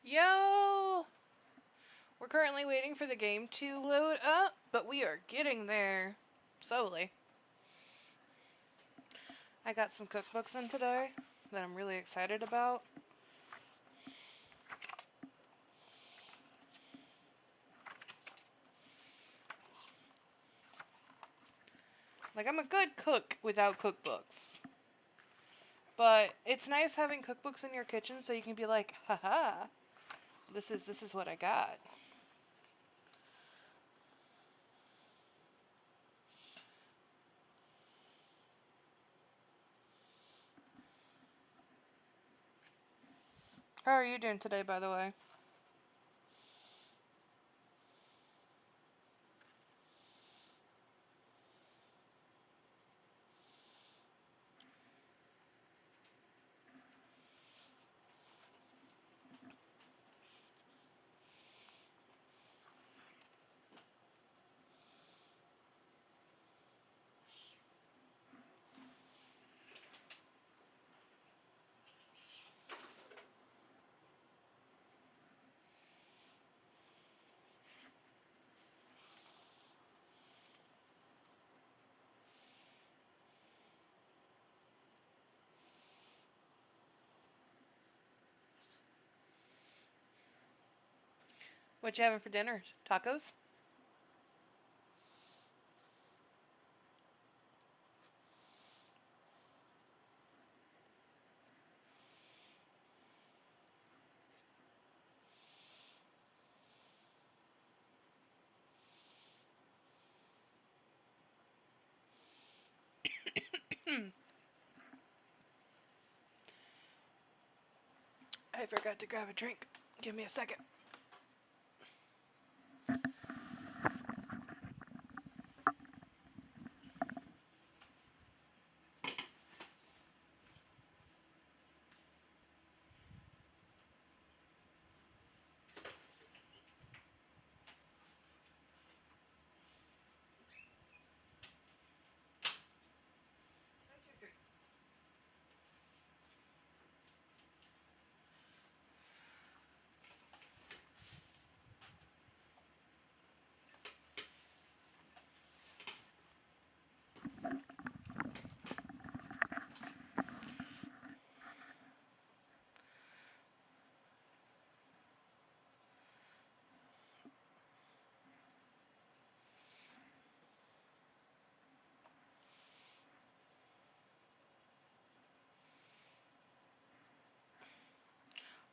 Yo! We're currently waiting for the game to load up, but we are getting there. Slowly. I got some cookbooks in today that I'm really excited about. Like, I'm a good cook without cookbooks. But it's nice having cookbooks in your kitchen so you can be like, haha, this is what I got. How are you doing today, by the way? What you having for dinner? Tacos? I forgot to grab a drink. Give me a second.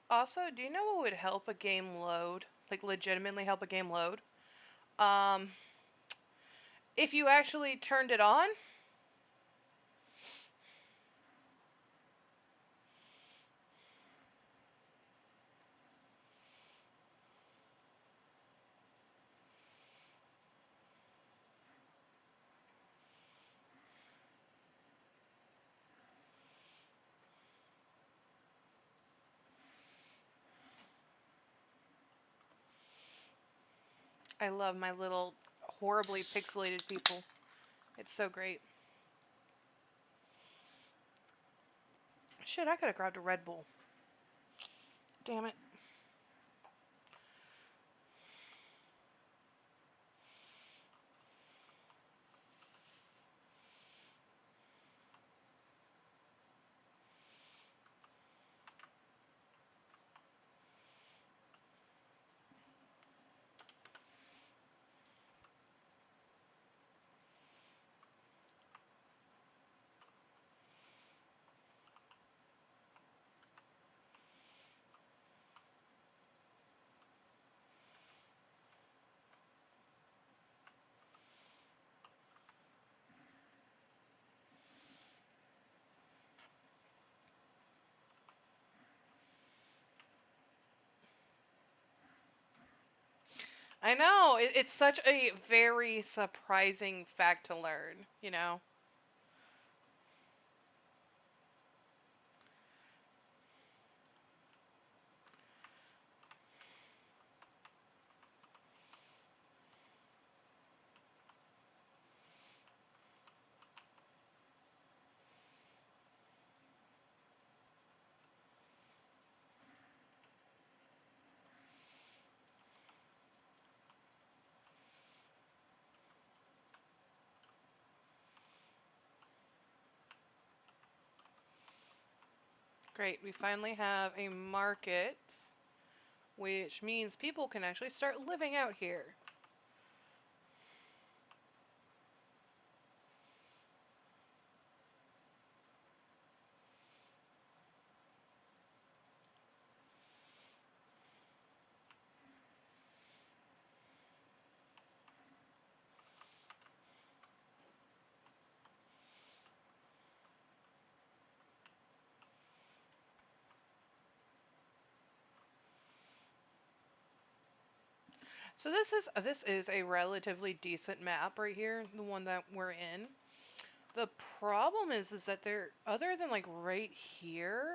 Also, do you know what would help a game load? Like, legitimately help a game load? Um, if you actually turned it on. I love my little horribly pixelated people. It's so great. Shit, I could have grabbed a Red Bull. Damn it. I know. It's such a very surprising fact to learn, you know? Great, we finally have a market, which means people can actually start living out here. So this is a relatively decent map right here, the one that we're in. The problem is that there, other than like right here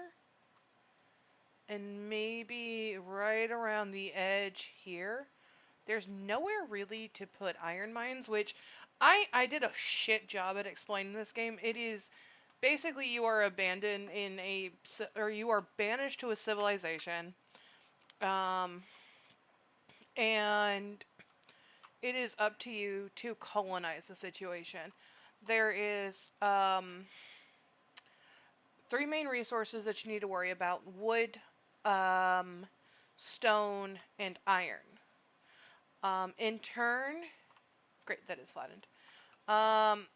and maybe right around the edge here, there's nowhere really to put iron mines, which I did a shit job at explaining this game. It is basically you are abandoned in or you are banished to a civilization, um, and it is up to you to colonize the situation. There is three main resources that you need to worry about: wood, um, stone, and iron. In turn, great, that is flattened. Um,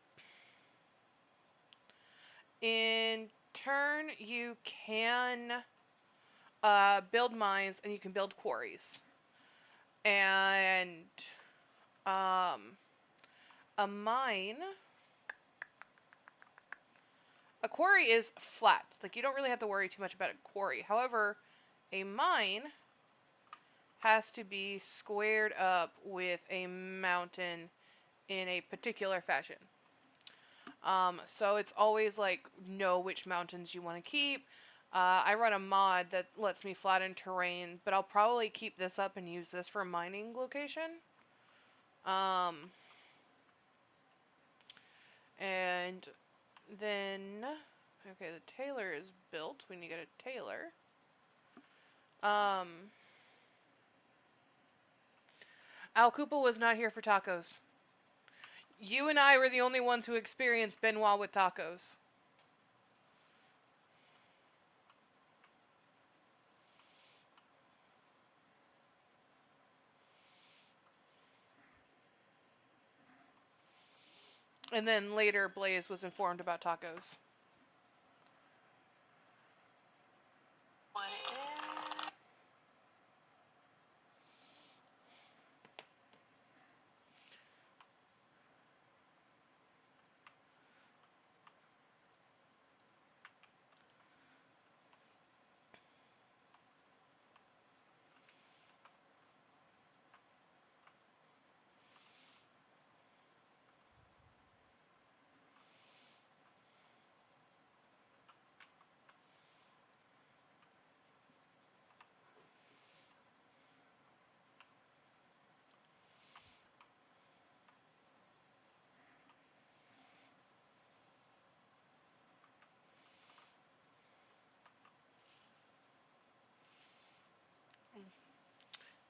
in turn, you can build mines and you can build quarries. And um, a mine, a quarry is flat. Like, you don't really have to worry too much about a quarry. However, a mine has to be squared up with a mountain in a particular fashion. So it's always like, know which mountains you want to keep. I run a mod that lets me flatten terrain, but I'll probably keep this up and use this for a mining location. And then, okay, the tailor is built. We need to get a tailor. Al Koopa was not here for tacos. You and I were the only ones who experienced Benoit with tacos. And then later, Blaze was informed about tacos.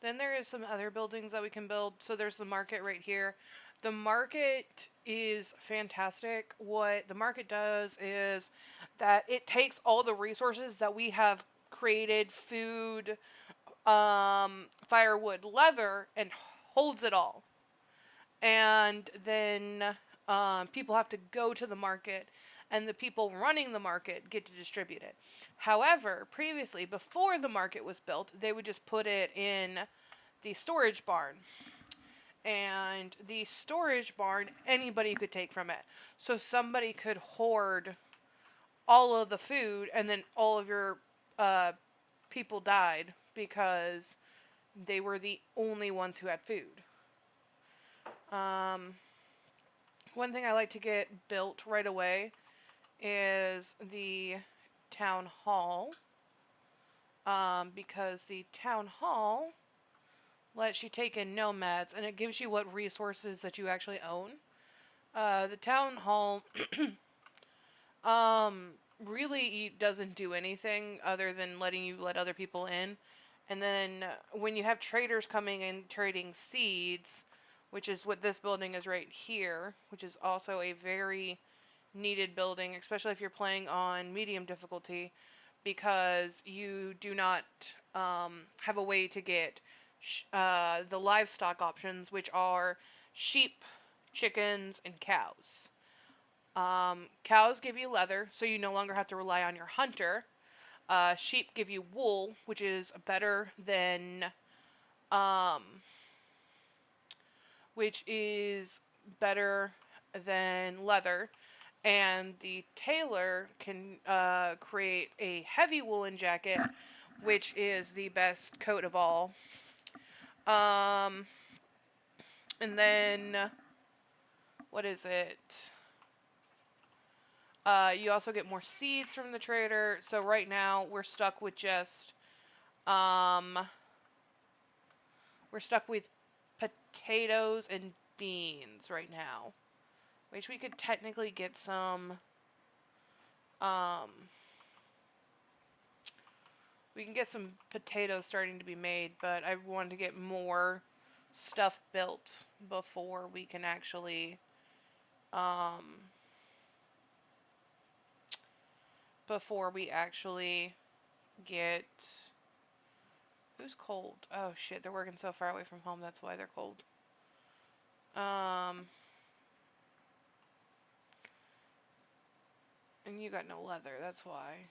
Then there is some other buildings that we can build. So there's the market right here. The market is fantastic. What the market does is that it takes all the resources that we have created, food, firewood, leather, and holds it all. And then people have to go to the market, and the people running the market get to distribute it. However, previously, before the market was built, they would just put it in the storage barn. And the storage barn, anybody could take from it. So somebody could hoard all of the food, and then all of your people died because they were the only ones who had food. One thing I like to get built right away is the town hall. Because the town hall lets you take in nomads, and it gives you what resources that you actually own. The town hall really doesn't do anything other than letting you let other people in. And then when you have traders coming and trading seeds, which is what this building is right here, which is also a very needed building, especially if you're playing on medium difficulty, because you do not have a way to get the livestock options, which are sheep, chickens, and cows. Cows give you leather, so you no longer have to rely on your hunter. Sheep give you wool, which is better than, um, which is better than leather. And the tailor can create a heavy woolen jacket, which is the best coat of all. Um, and then, what is it? You also get more seeds from the trader. So right now we're stuck with just, um, we're stuck with potatoes and beans right now. Which we could technically get some, um, we can get some potatoes starting to be made, but I want to get more stuff built before we can actually, before we actually get, who's cold? Oh shit, they're working so far away from home, that's why they're cold. And you got no leather, that's why.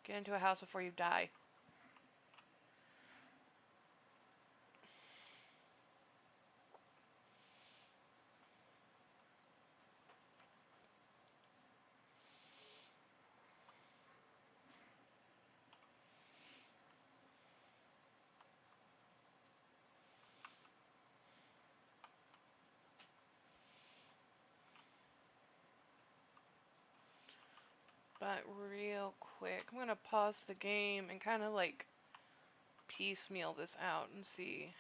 Get into a house before you die. But real quick, I'm gonna pause the game and kind of like piecemeal this out and see.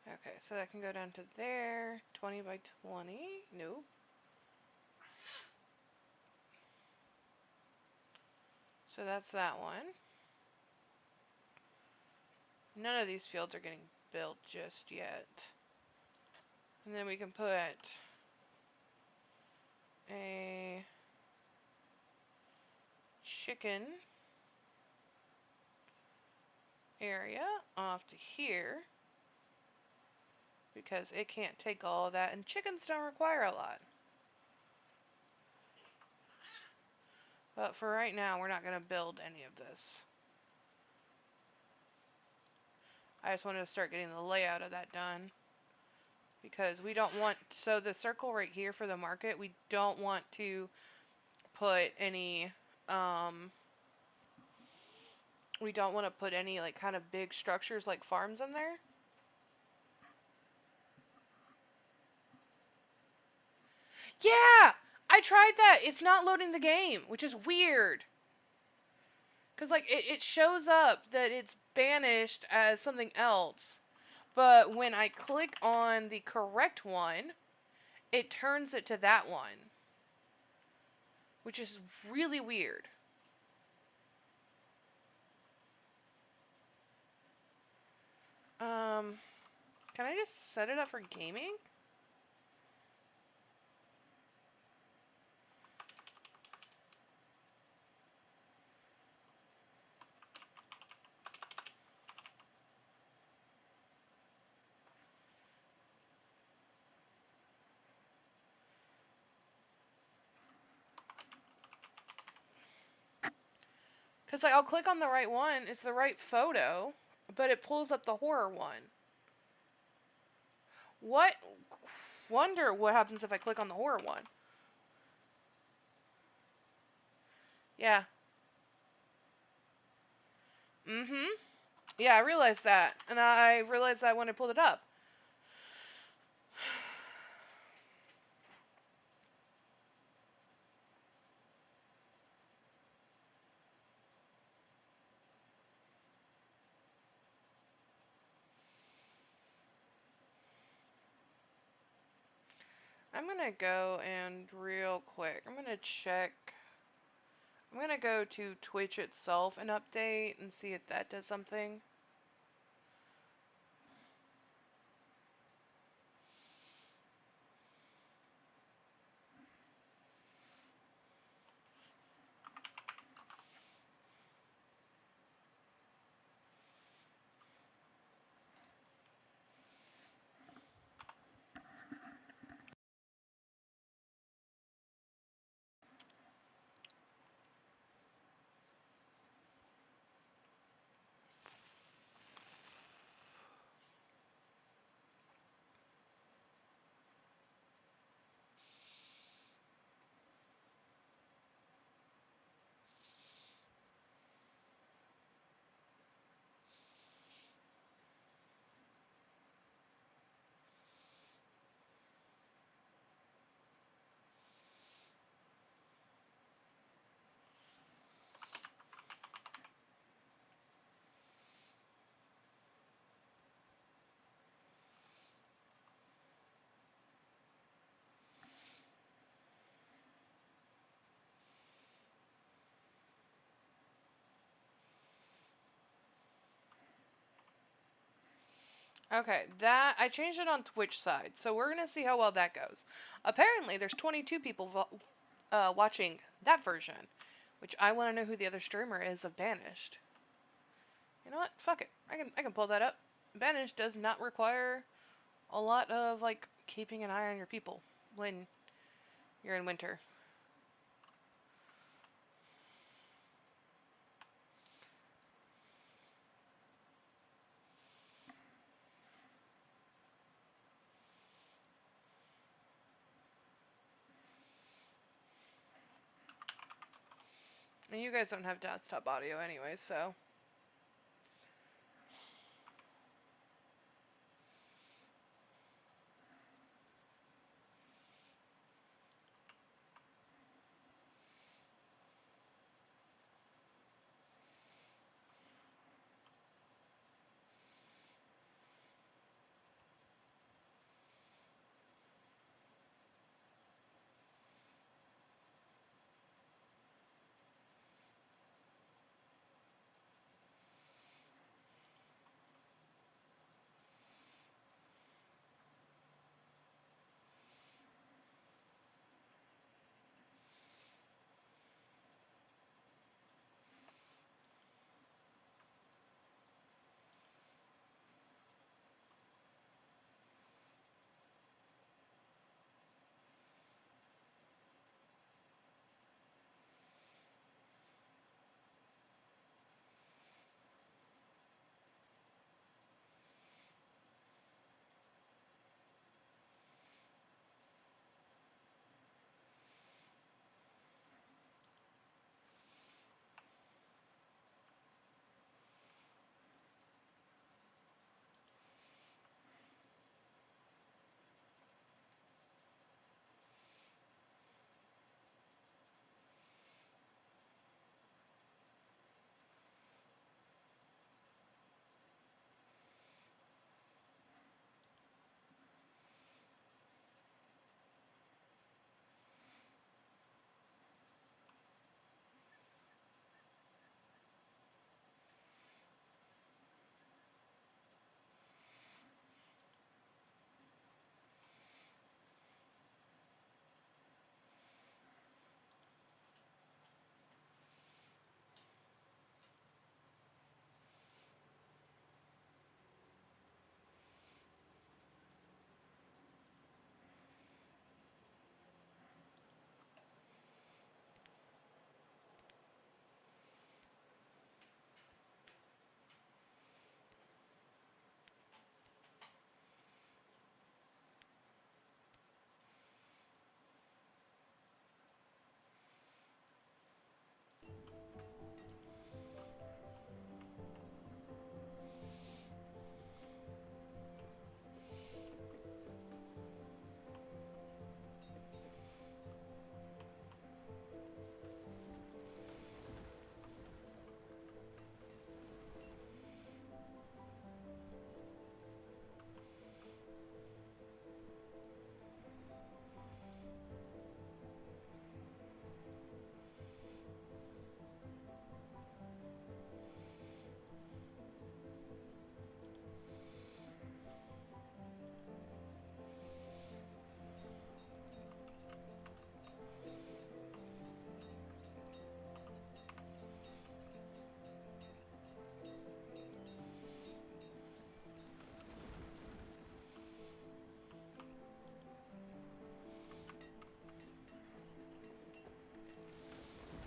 Okay, so that can go down to there. 20 by 20. Nope. So that's that one. None of these fields are getting built just yet. And then we can put a chicken area off to here, because it can't take all of that, and chickens don't require a lot. But for right now, we're not going to build any of this. I just wanted to start getting the layout of that done. Because we don't want, so the circle right here for the market, we don't want to put any, we don't want to put any like kind of big structures like farms in there. Yeah! I tried that. It's not loading the game, which is weird. Because, like, it shows up that it's banished as something else. But when I click on the correct one, it turns it to that one. Which is really weird. Can I just set it up for gaming? Because like, I'll click on the right one, it's the right photo, but it pulls up the horror one. What? Wonder what happens if I click on the horror one. Yeah. Mm-hmm. Yeah, I realized that. And I realized that when I pulled it up. I'm gonna go and real quick, I'm gonna check. I'm gonna go to Twitch itself and update and see if that does something. Okay, that I changed it on Twitch side, so we're gonna see how well that goes. Apparently, there's 22 people watching that version, which I want to know who the other streamer is of Banished. You know what? Fuck it. I can pull that up. Banished does not require a lot of like keeping an eye on your people when you're in winter. And you guys don't have desktop audio anyway, so.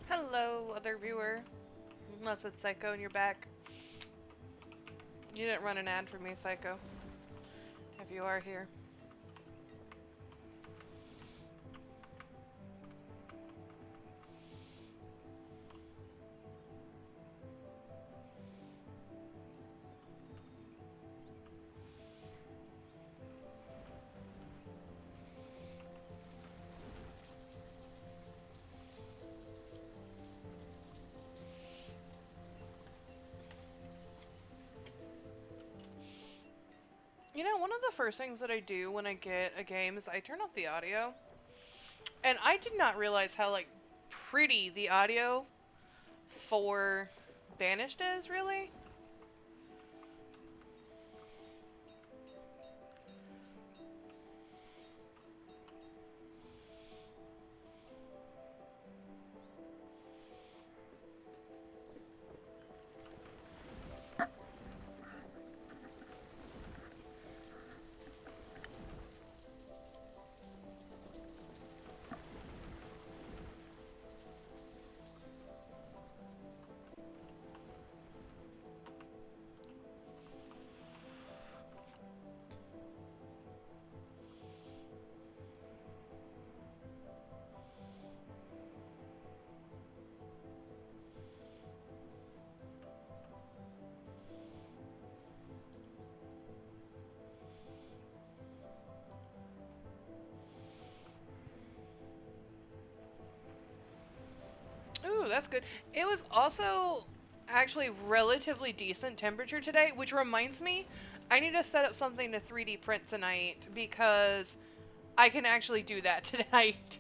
Hello, other viewer. Unless it's Psycho and you're back. You didn't run an ad for me, Psycho. If you are here. You know, one of the first things that I do when I get a game is I turn off the audio. And I did not realize how, like, pretty the audio for Banished is, really. that's good. It was also actually relatively decent temperature today, which reminds me, I need to set up something to 3D print tonight because I can actually do that tonight.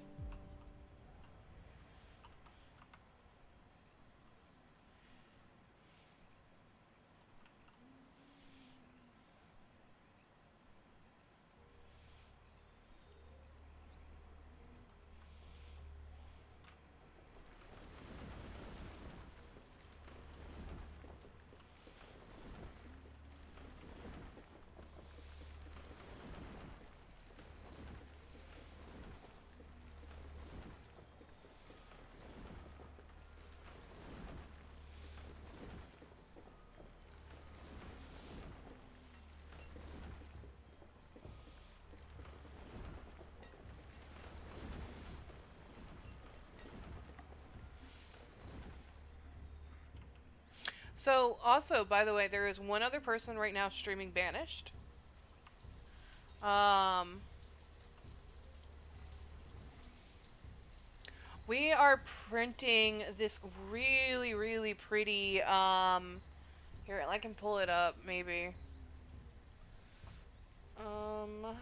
So, also, by the way, there is one other person right now streaming Banished. Um, we are printing this really, really pretty, here, I can pull it up, maybe. Um,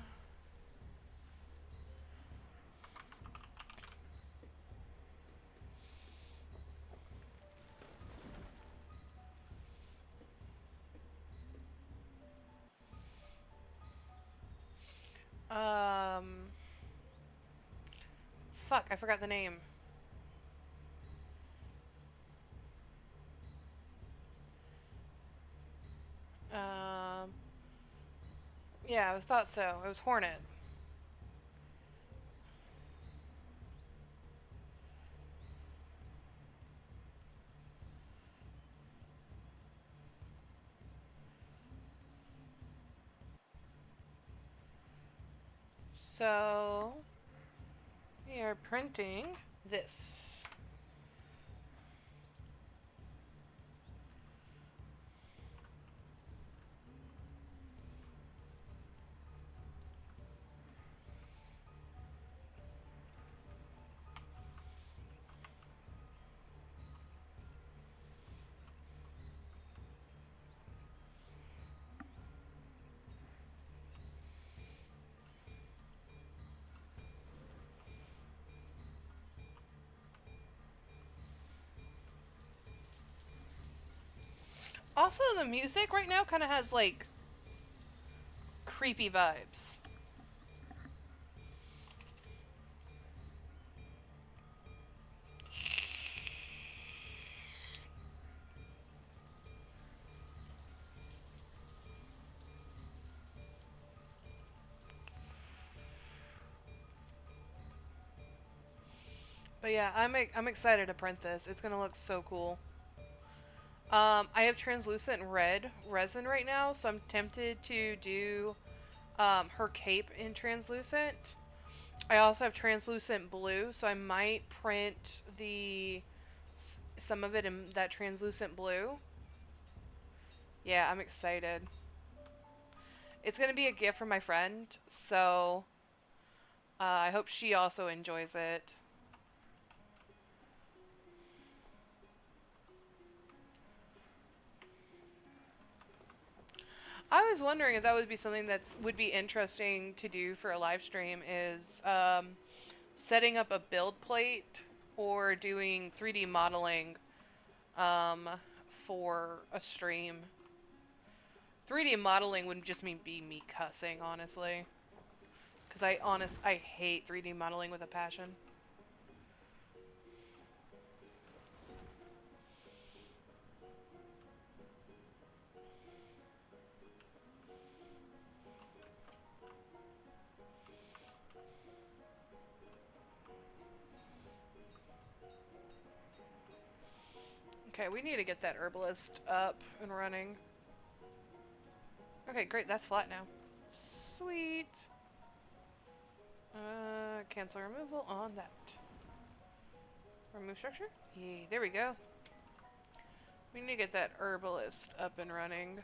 um, fuck, I forgot the name. Um, yeah, I thought so. It was Hornet. So, we are printing this. Also, the music right now kind of has, like, creepy vibes. But yeah, I'm excited to print this. It's gonna look so cool. I have translucent red resin right now, so I'm tempted to do her cape in translucent. I also have translucent blue, so I might print some of it in that translucent blue. Yeah, I'm excited. It's gonna be a gift from my friend, so I hope she also enjoys it. I was wondering if that would be something that would be interesting to do for a live stream is setting up a build plate or doing 3D modeling um, for a stream. 3D modeling would just be me cussing, honestly. Because I hate 3D modeling with a passion. Okay, we need to get that herbalist up and running. Okay, great, that's flat now. Sweet. Cancel removal on that. Remove structure? Yay, there we go. We need to get that herbalist up and running.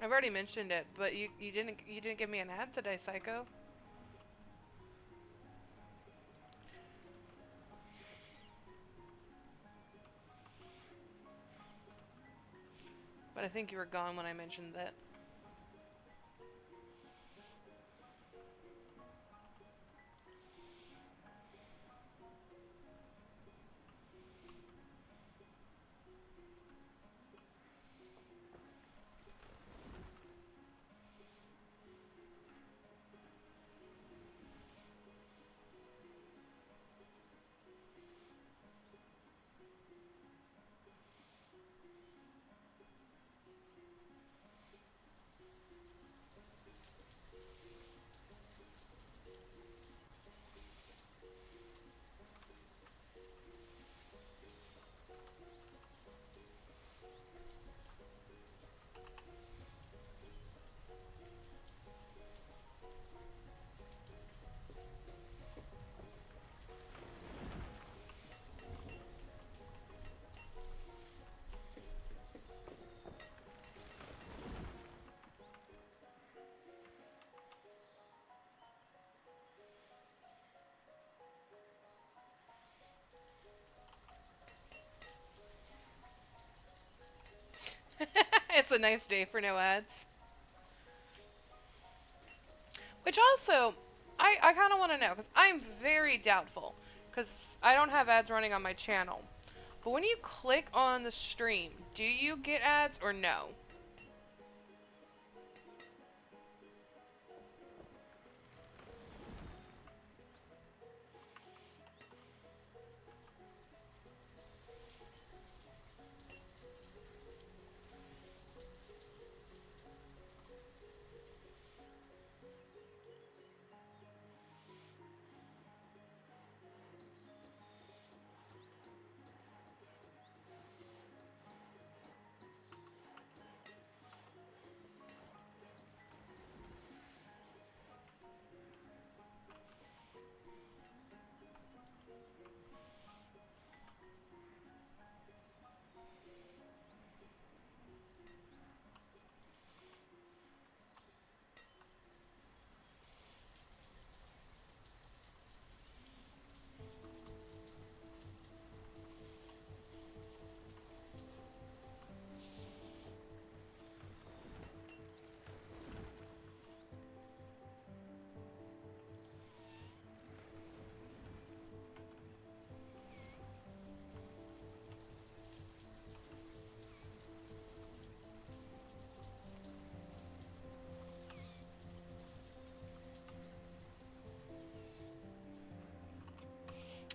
I've already mentioned it, but you didn't give me an ad today, Psycho. But I think you were gone when I mentioned that. It's a nice day for no ads. Which also, I kind of want to know, because I'm very doubtful, because I don't have ads running on my channel. But when you click on the stream, do you get ads or no?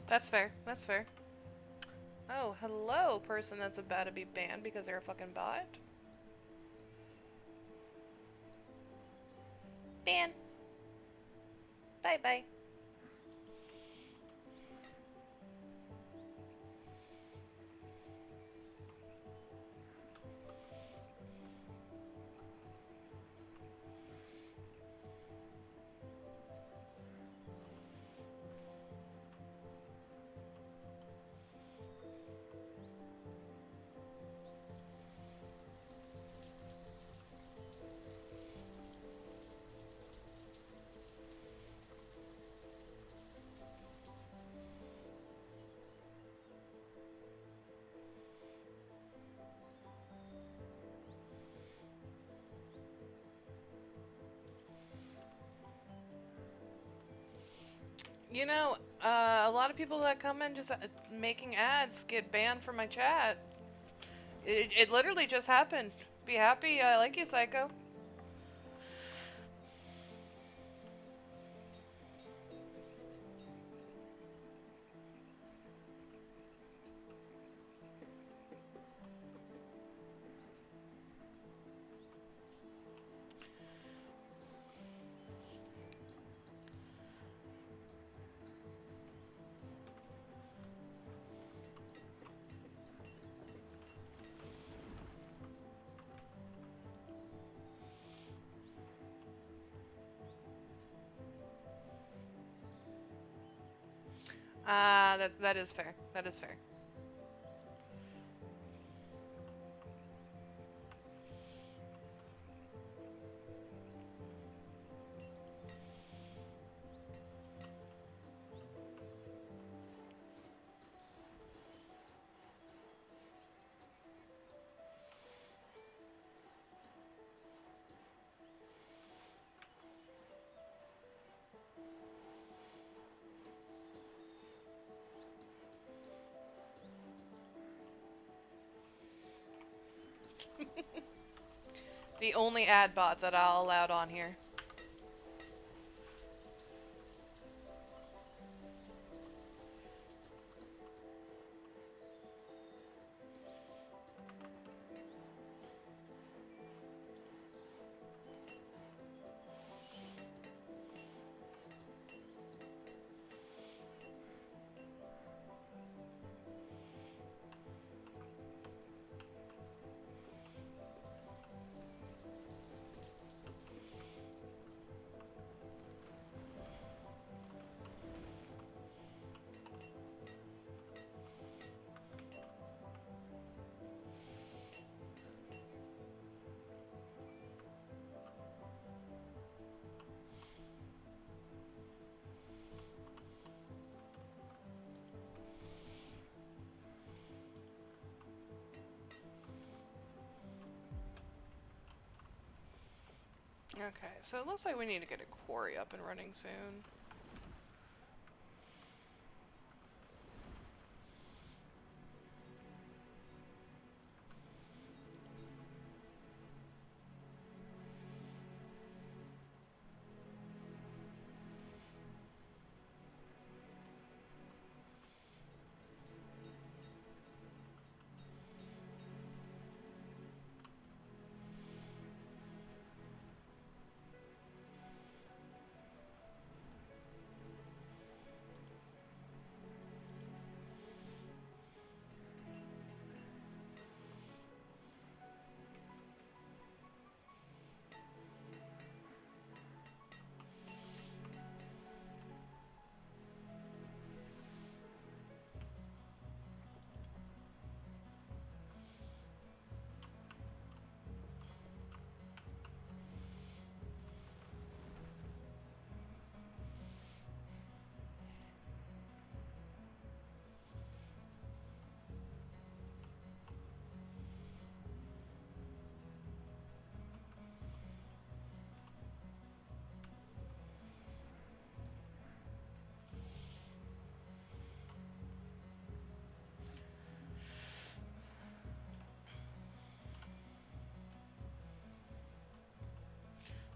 That's fair. That's fair. Oh, hello, person that's about to be banned because they're a fucking bot. Ban. Bye bye. You know, a lot of people that come in just making ads get banned from my chat. It literally just happened. Be happy. I like you, Psycho. That is fair. That is fair. The only ad bot that I'll allow on here. Okay, so it looks like we need to get a quarry up and running soon.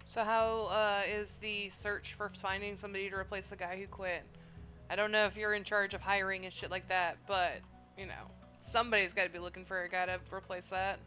So how is the search for finding somebody to replace the guy who quit? I don't know if you're in charge of hiring and shit like that, but, you know, somebody's got to be looking for a guy to replace that.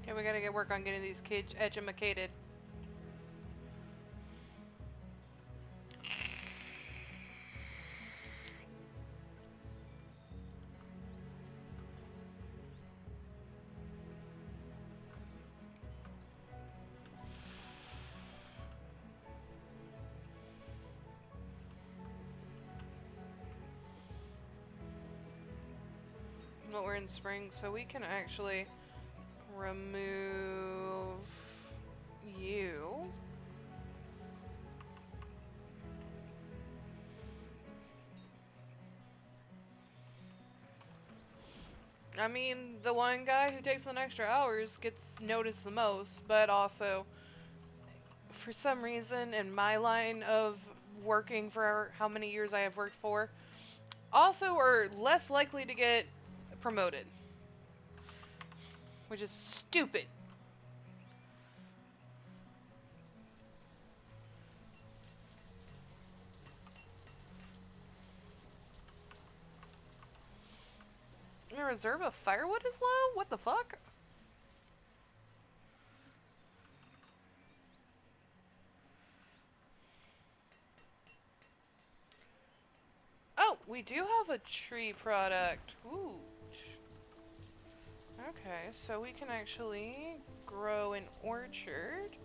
Okay, we gotta get work on getting these kids educated. Well, we're in spring, so we can actually remove you. I mean, the one guy who takes an extra hours gets noticed the most, but also, for some reason, in my line of working for how many years I have worked for, also are less likely to get promoted. Which is stupid. reserve of firewood is low? What the fuck? Oh, we do have a tree product. Ooh. Okay, so we can actually grow an orchard.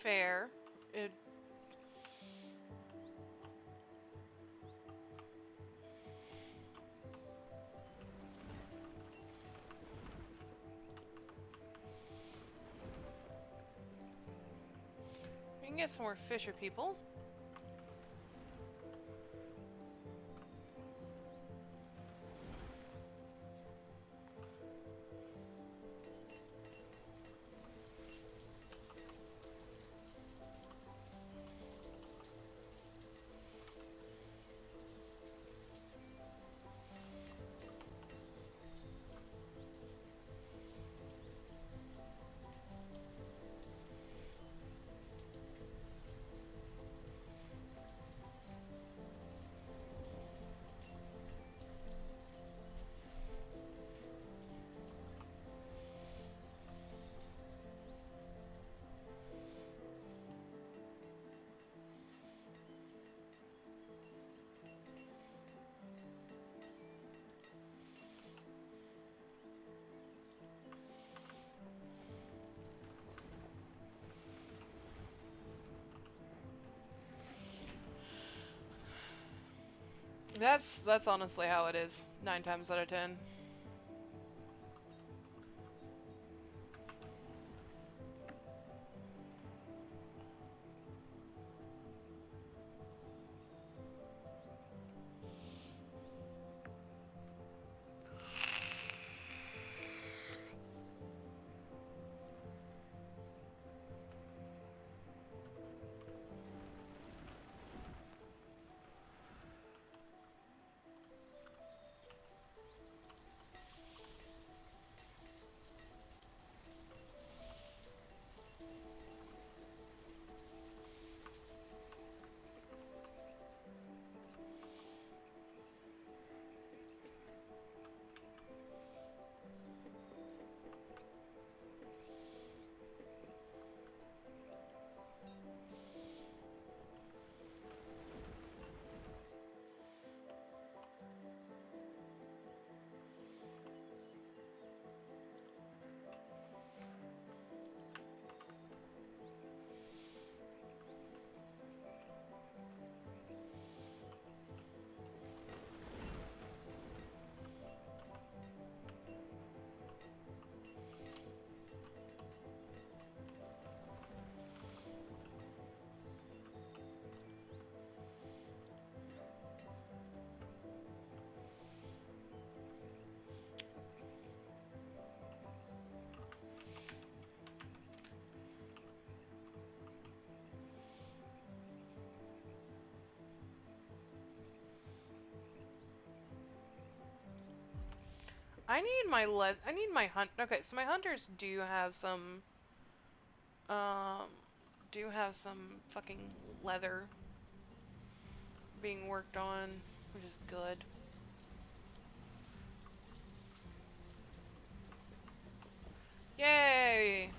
Fair. It We can get some more fisher people. That's honestly how it is 9 times out of 10. I need my hunt. Okay, so my hunters um do have some fucking leather being worked on, which is good. Yay!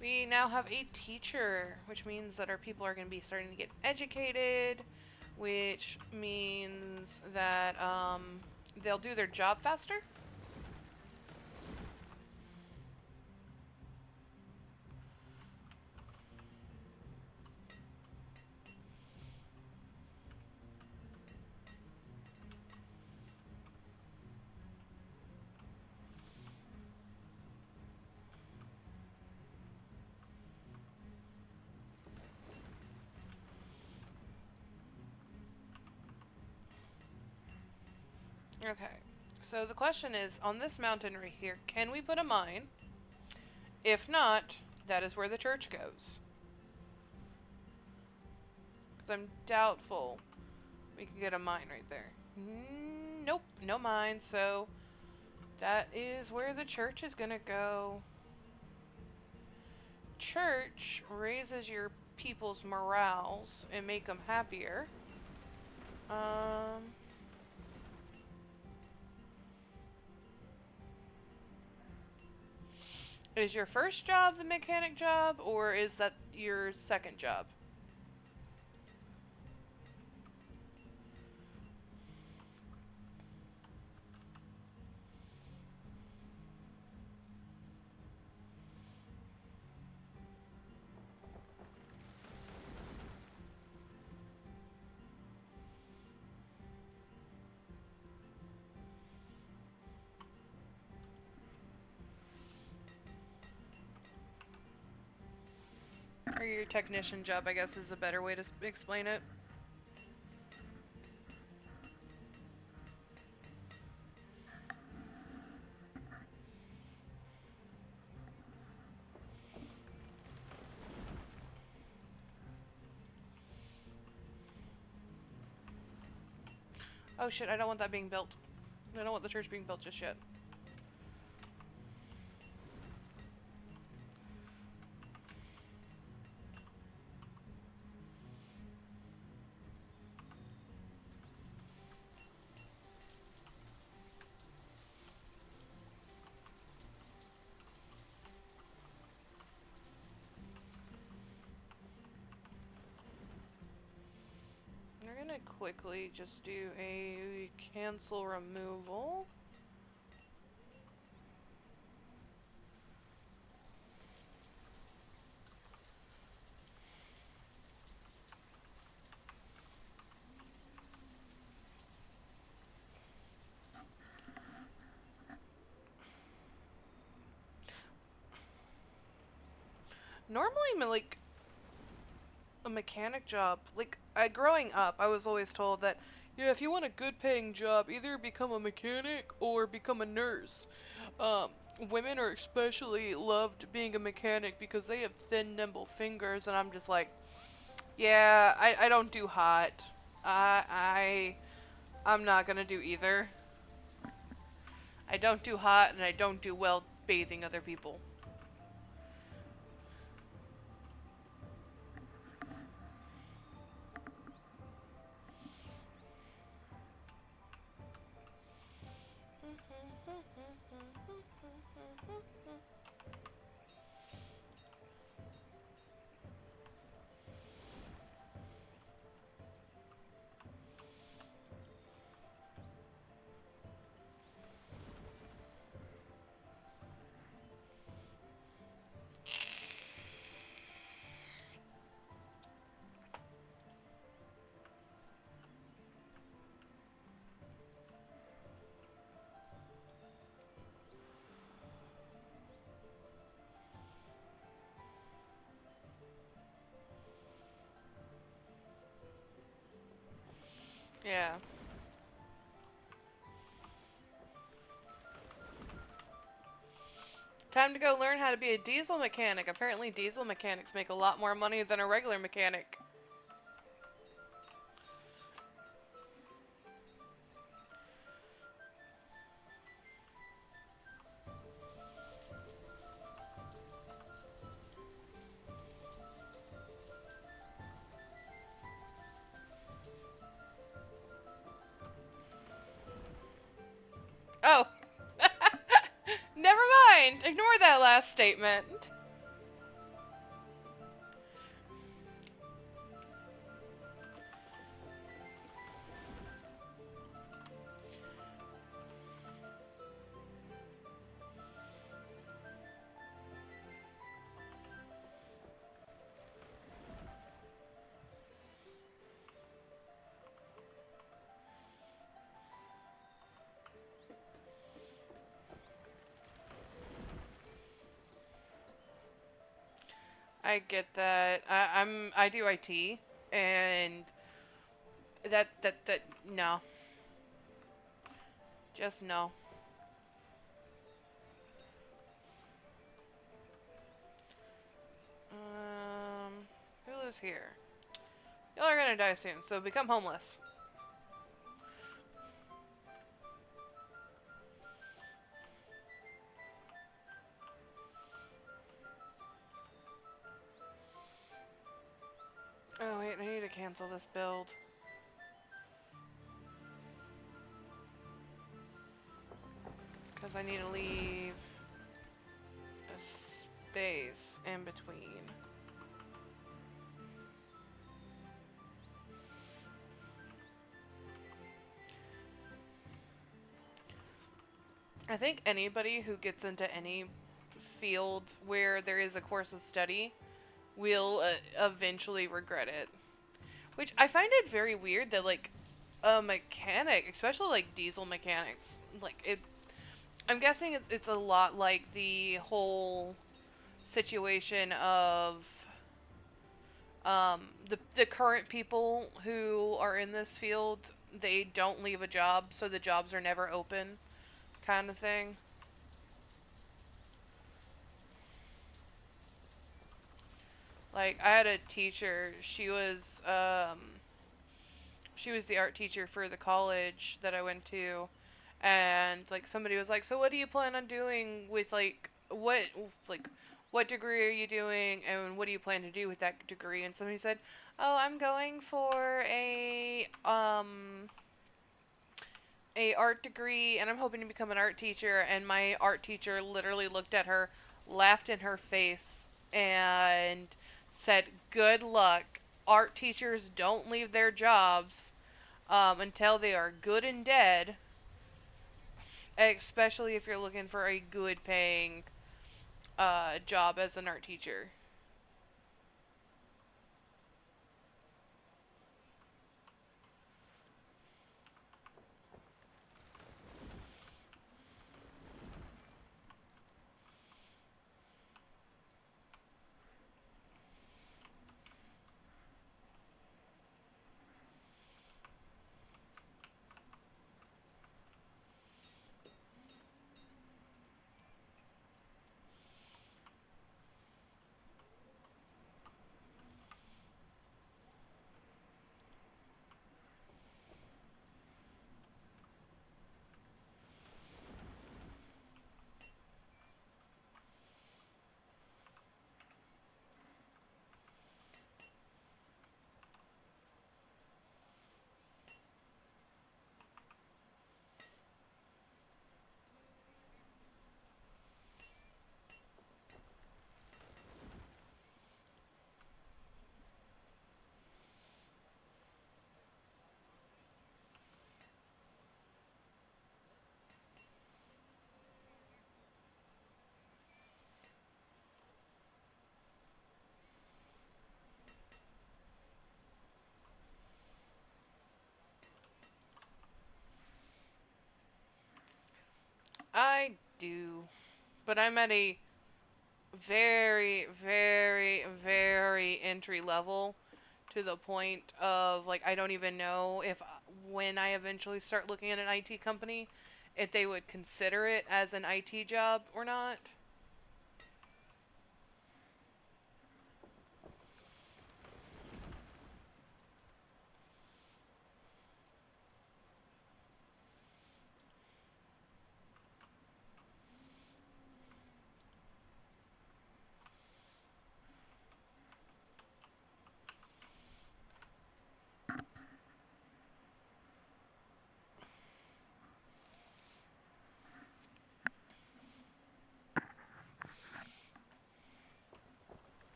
We now have a teacher, which means that our people are going to be starting to get educated, which means that they'll do their job faster. Okay. So the question is, on this mountain right here, can we put a mine? If not, that is where the church goes. Because I'm doubtful we can get a mine right there. Nope, no mine, so that is where the church is gonna go. Church raises your people's morals and make them happier. Um... Is your first job the mechanic job, or is that your second job? Or your technician job, I guess, is a better way to explain it. Oh shit, I don't want that being built. I don't want the church being built just yet. We're gonna quickly just do a cancel removal. Normally, like, a mechanic job, like, growing up, I was always told that, yeah, if you want a good paying job, either become a mechanic or become a nurse. Um, Women are especially loved being a mechanic because they have thin, nimble fingers, and I'm just like, yeah, I don't do hot. I'm not gonna do either. I don't do hot, and I don't do well bathing other people. Yeah. Time to go learn how to be a diesel mechanic. Apparently diesel mechanics make a lot more money than a regular mechanic. Oh. Never mind. Ignore that last statement. I get that. I do IT, and that no. Just no. Who lives here? Y'all are gonna die soon, so become homeless. Oh wait, I need to cancel this build. Because I need to leave a space in between. I think anybody who gets into any field where there is a course of study will eventually regret it. Which I find it very weird that like a mechanic, especially like diesel mechanics, like it. I'm guessing it's a lot like the whole situation of the current people who are in this field. They don't leave a job, so the jobs are never open, kind of thing. Like I had a teacher. She was the art teacher for the college that I went to, and like somebody was like, "So what do you plan on doing with like what degree are you doing, and what do you plan to do with that degree?" And somebody said, "Oh, I'm going for a art degree, and I'm hoping to become an art teacher." And my art teacher literally looked at her, laughed in her face, and said, "Good luck. Art teachers don't leave their jobs until they are good and dead, especially if you're looking for a good paying job as an art teacher." I do, but I'm at a very, very, very entry level, to the point of like I don't even know if when I eventually start looking at an IT company, if they would consider it as an IT job or not.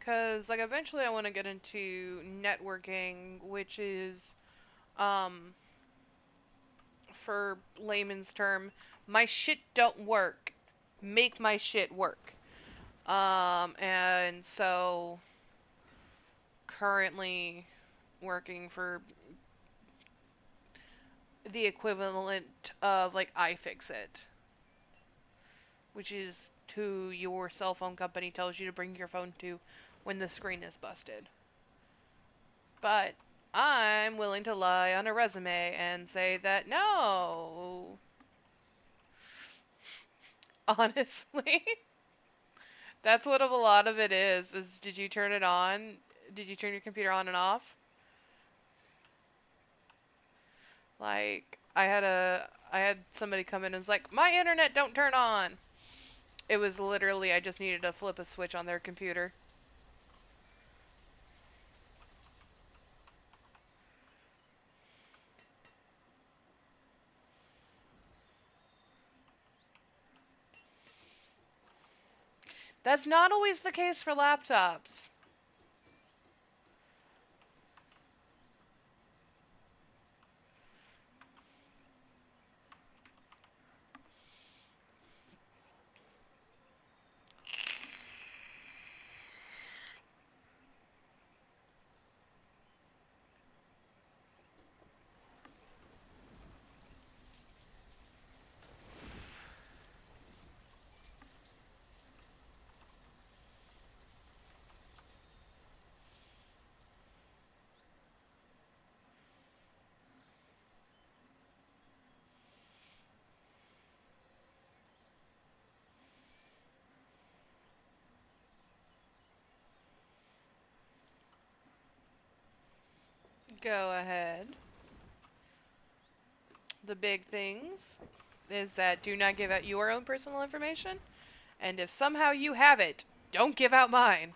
Cause like eventually I want to get into networking, which is um for layman's term, my shit don't work. Make my shit work. And so currently working for the equivalent of like iFixit, which is who your cell phone company tells you to bring your phone to when the screen is busted. But I'm willing to lie on a resume and say that no. Honestly, that's what a lot of it is did you turn it on? Did you turn your computer on and off? Like I had somebody come in and was like, "My internet don't turn on." It was literally I just needed to flip a switch on their computer. That's not always the case for laptops. Go ahead. The big things is that do not give out your own personal information, and if somehow you have it, don't give out mine.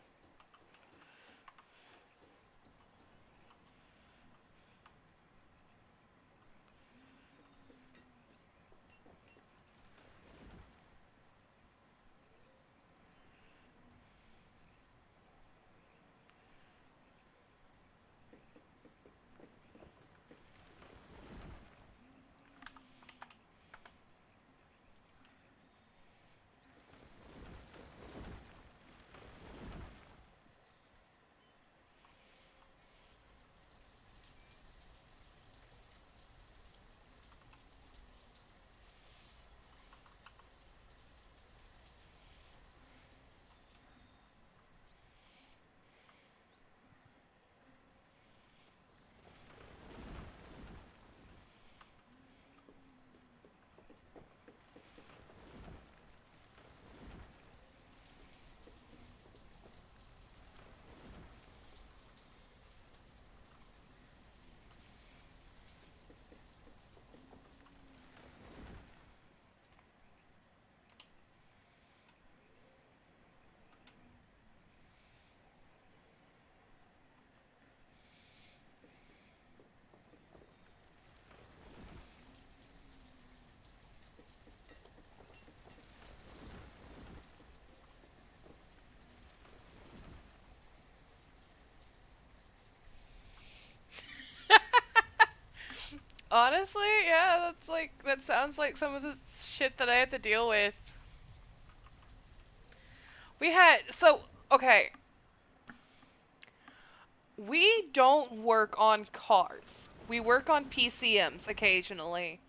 Honestly, yeah, that sounds like some of the shit that I had to deal with. We had okay, we don't work on cars. We work on PCMs occasionally.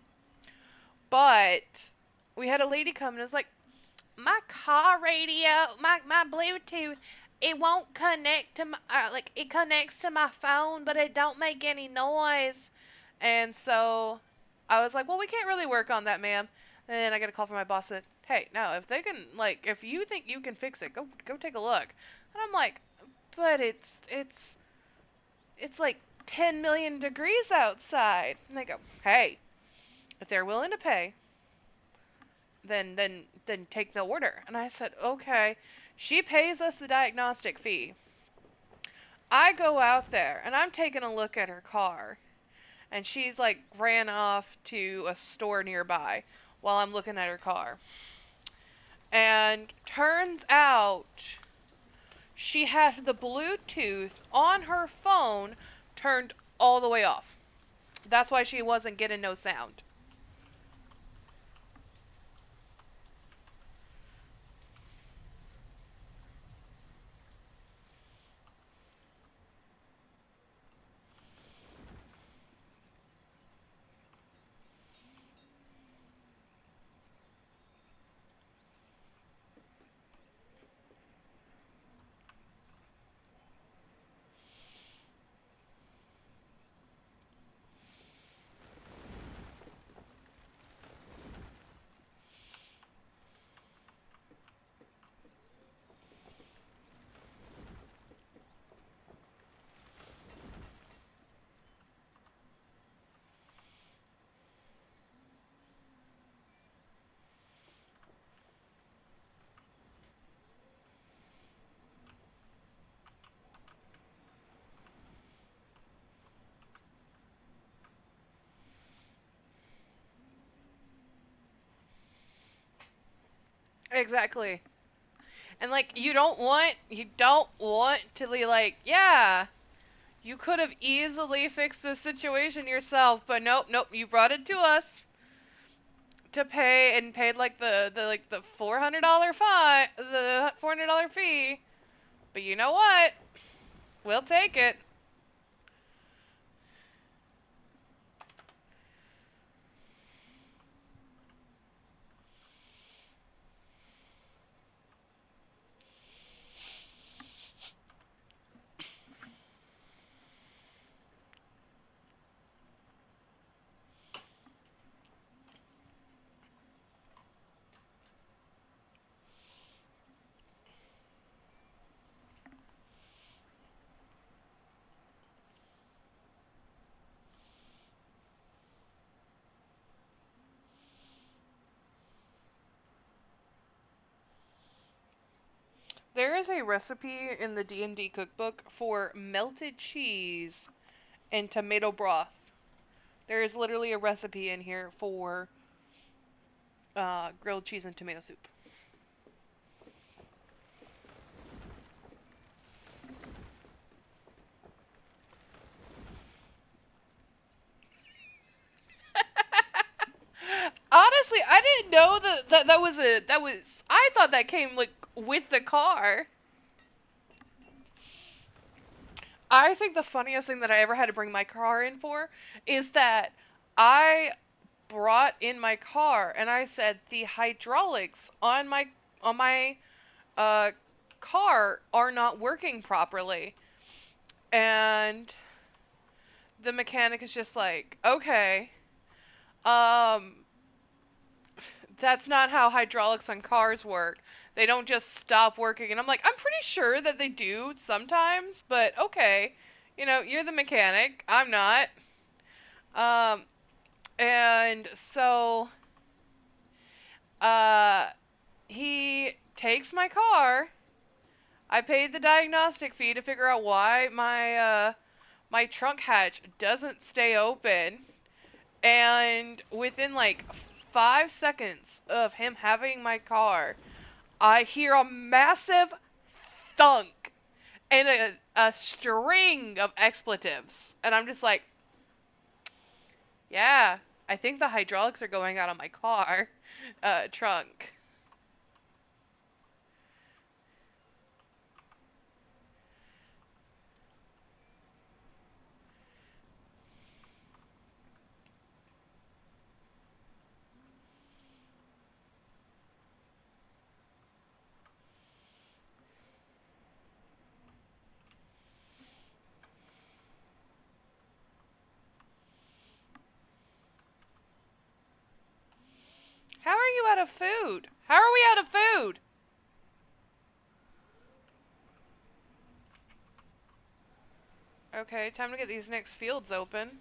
But we had a lady come and was like, my car radio, my Bluetooth, it won't connect to my, like, it connects to my phone, but it don't make any noise. And so I was like, well, we can't really work on that, ma'am. And then I get a call from my boss that, hey, no, if they can, like, if you think you can fix it, go take a look. And I'm like, but it's like 10 million degrees outside. And they go, hey, if they're willing to pay, then take the order. And I said, okay. She pays us the diagnostic fee. I go out there and I'm taking a look at her car. And she's like ran off to a store nearby while I'm looking at her car. And turns out she had the Bluetooth on her phone turned all the way off. That's why she wasn't getting no sound. Exactly. And like you don't want to be like, yeah, you could have easily fixed this situation yourself, but nope, nope, you brought it to us to pay and paid like the $400 fine, the $400 fee. But you know what? We'll take it. There is a recipe in the D&D cookbook for melted cheese and tomato broth. There is literally a recipe in here for grilled cheese and tomato soup. Honestly, I didn't know that was. I thought that came like with the car. I think the funniest thing that I ever had to bring my car in for is that I brought in my car and I said the hydraulics on my uh car are not working properly. And the mechanic is just like, "Okay, um that's not how hydraulics on cars work. They don't just stop working." And I'm like, "I'm pretty sure that they do sometimes, but okay. You're the mechanic. I'm not." Um, and so, uh, he takes my car. I paid the diagnostic fee to figure out why my trunk hatch doesn't stay open. And within like 5 seconds of him having my car, I hear a massive thunk and a string of expletives. And I'm just like, yeah, I think the hydraulics are going out on my car trunk. How are you out of food? How are we out of food? Okay, time to get these next fields open.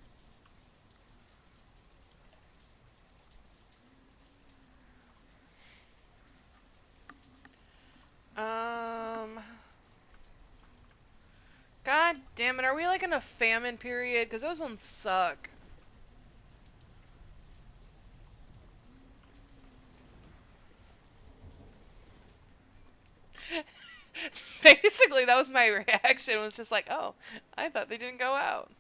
Um, God damn it, are we like in a famine period? Because those ones suck. Basically, that was my reaction. Was just like, oh, I thought they didn't go out.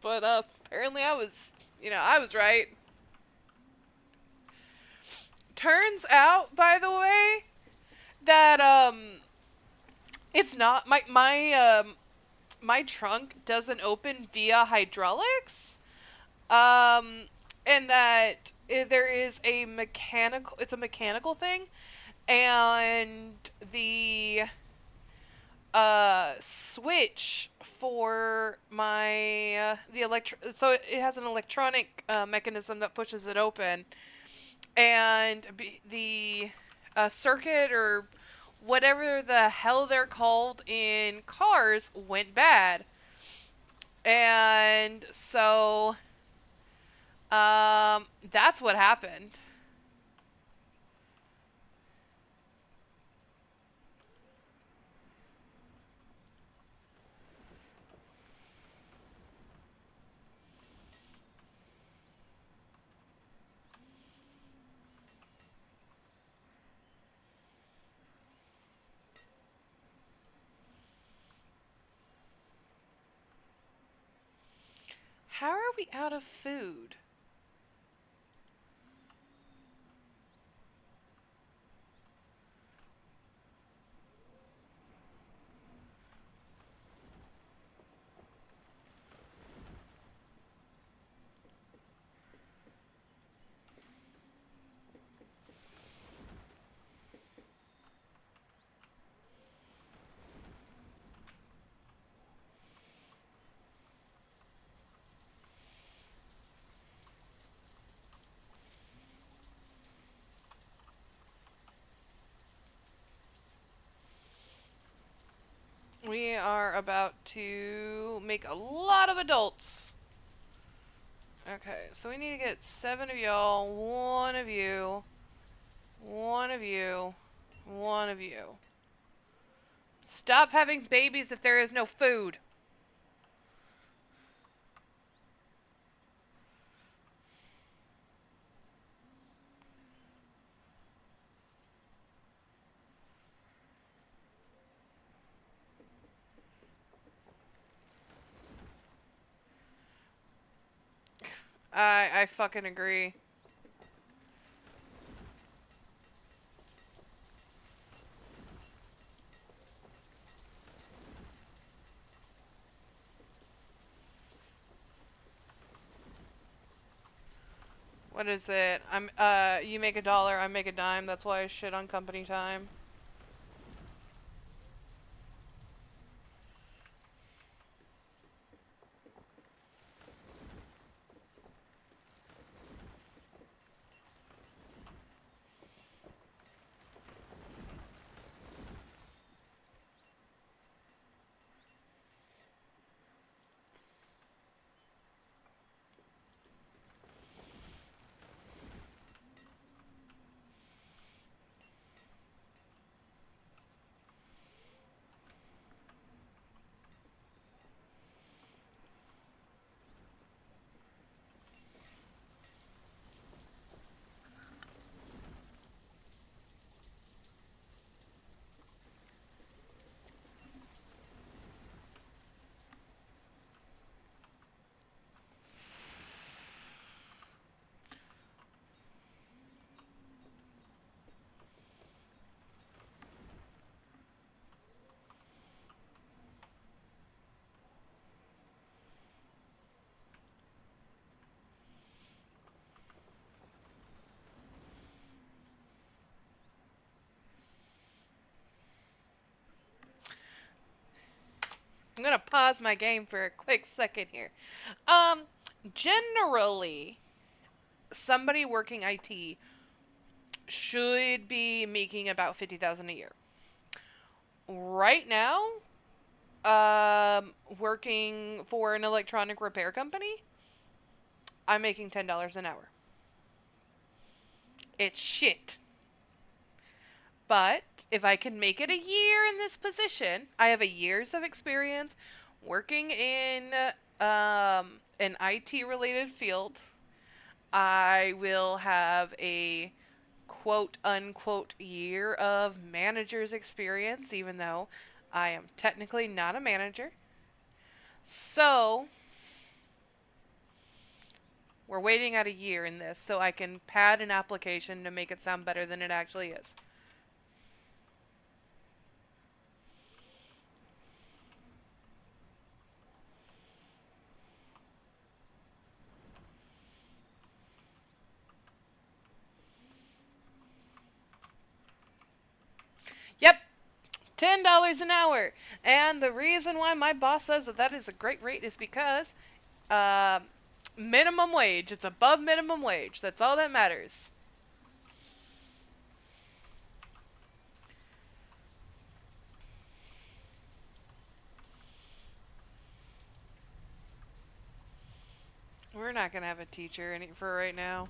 But apparently I was right. Turns out, by the way, that it's not my trunk doesn't open via hydraulics. Um, and that there is a mechanical. It's a mechanical thing, and the switch for my the so it has an electronic mechanism that pushes it open, and the circuit or whatever the hell they're called in cars went bad. And so that's what happened. How are we out of food? We are about to make a lot of adults. Okay, so we need to get 7 of y'all, 1 of you, 1 of you, 1 of you. Stop having babies if there is no food. I fucking agree. What is it? You make $1, I make a dime. That's why I shit on company time. I'm gonna pause my game for a quick second here. Um, Generally, somebody working IT should be making about 50,000 a year. Right now, working for an electronic repair company, I'm making $10 an hour. It's shit. But if I can make it a year in this position, I have a years of experience working in an IT related field. I will have a quote unquote year of manager's experience, even though I am technically not a manager. So we're waiting out a year in this so I can pad an application to make it sound better than it actually is. Yep, $10 an hour. And the reason why my boss says that that is a great rate is because uh, minimum wage. It's above minimum wage. That's all that matters. We're not going to have a teacher for right now.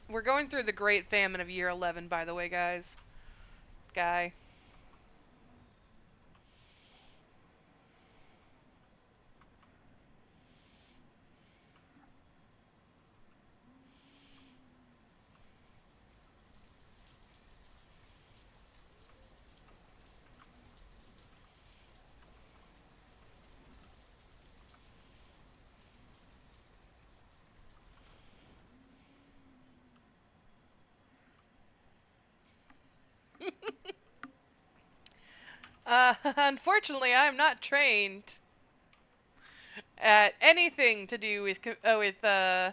We're going through the great famine of year 11, by the way, guys. Guy. Unfortunately, I'm not trained at anything to do with oh,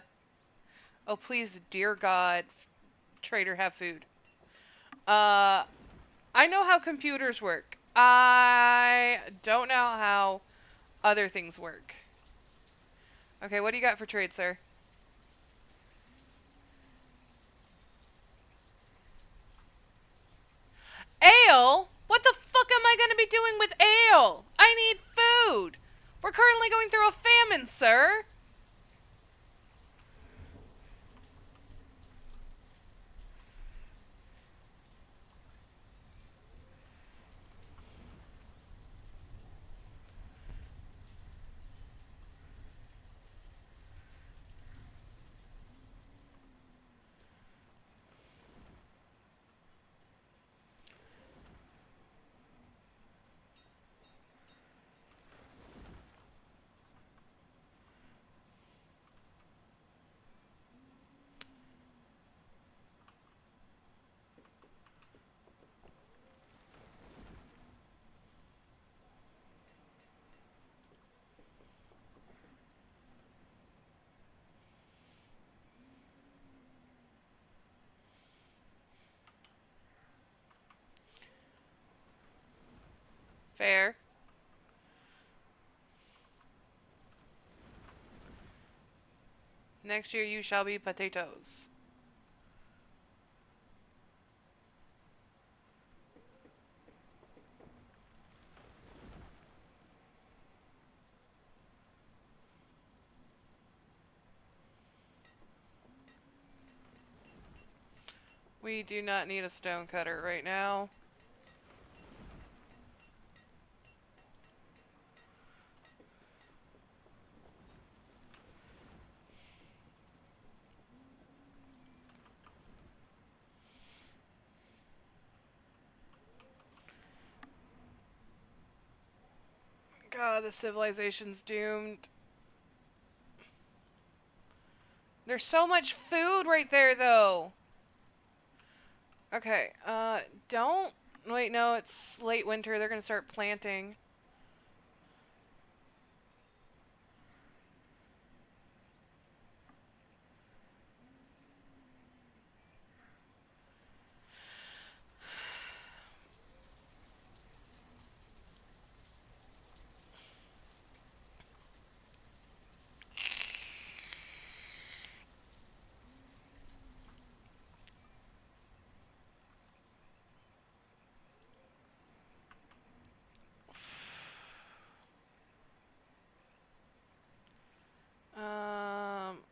please, dear God, trader, have food. Uh, I know how computers work. I don't know how other things work. Okay, what do you got for trade, sir? Ale? What the fuck am I gonna be doing with ale? I need food! We're currently going through a famine, sir! Fair. Next year you shall be potatoes. We do not need a stone cutter right now. God, the civilization's doomed. There's so much food right there, though. Okay, don't... Wait, no, it's late winter. They're gonna start planting.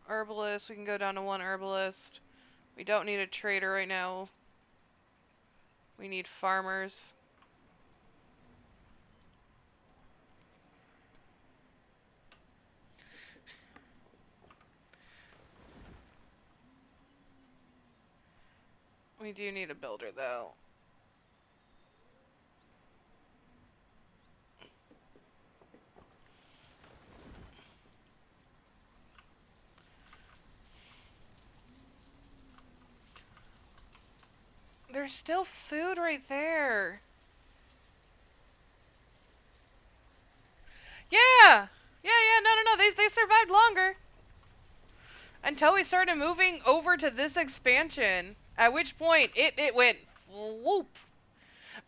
Herbalist. We can go down to one herbalist. We don't need a trader right now. We need farmers. We do need a builder, though. There's still food right there. Yeah! Yeah, no. They survived longer. Until we started moving over to this expansion. At which point, it went whoop.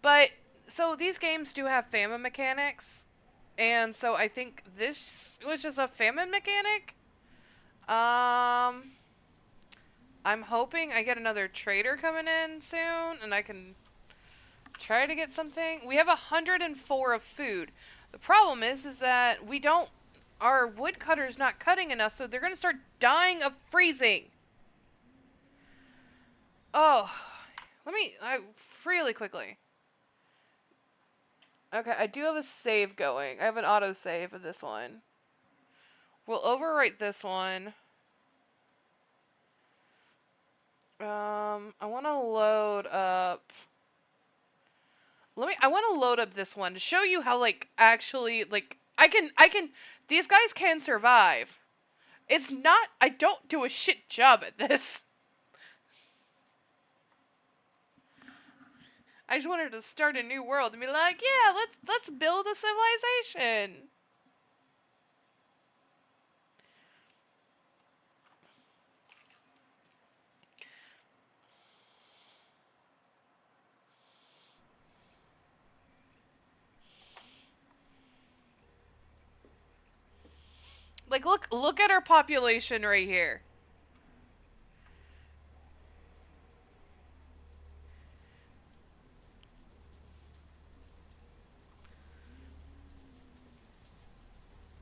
But, so these games do have famine mechanics. And so I think this was just a famine mechanic. I'm hoping I get another trader coming in soon, and I can try to get something. We have 104 of food. The problem is that we don't... Our woodcutter's not cutting enough, so they're gonna start dying of freezing. Oh. Really quickly. Okay, I do have a save going. I have an autosave of this one. We'll overwrite this one. I want to load up... I want to load up this one to show you how, like, actually, like, these guys can survive. It's not, I don't do a shit job at this. I just wanted to start a new world and be like, yeah, let's build a civilization. Like, look at our population right here.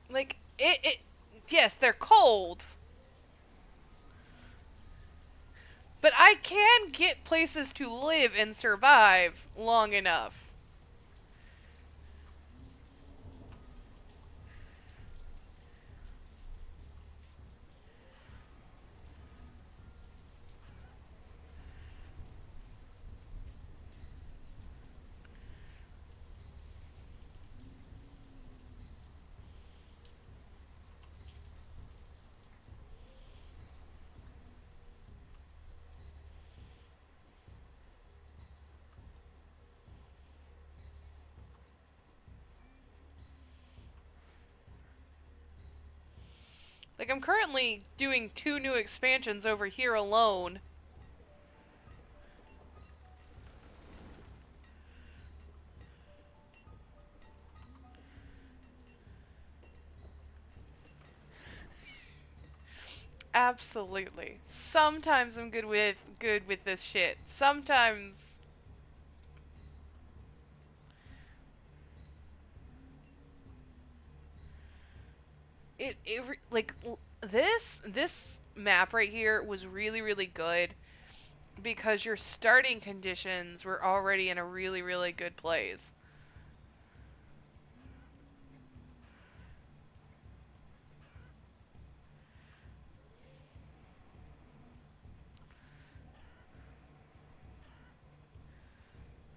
Like, yes, they're cold. But I can get places to live and survive long enough. Like, I'm currently doing 2 new expansions over here alone. Absolutely. Sometimes I'm good with this shit. Sometimes like this map right here was really good because your starting conditions were already in a really good place.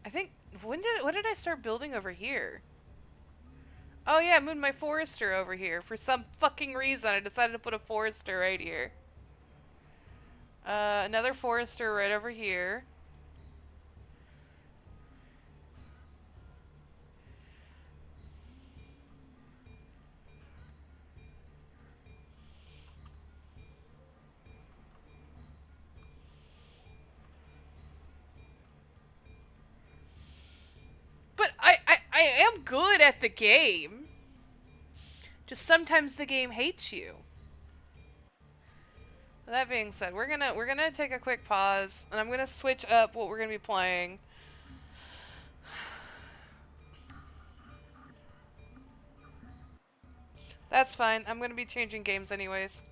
I think what did I start building over here? Oh yeah, I moved my forester over here. For some fucking reason I decided to put a forester right here. Another forester right over here. But I am good at the game. Just sometimes the game hates you. That being said, we're gonna take a quick pause, and I'm gonna switch up what we're gonna be playing. That's fine. I'm gonna be changing games anyways.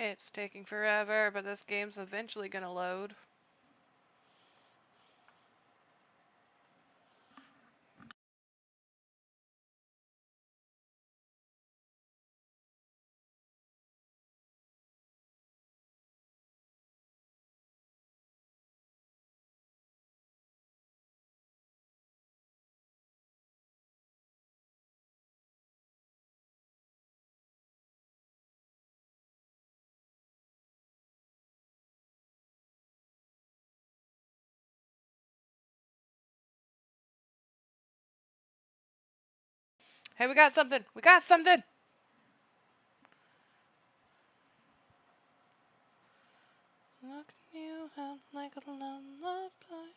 It's taking forever, but this game's eventually gonna load. Hey, we got something! We got something! Look you out like a lullaby.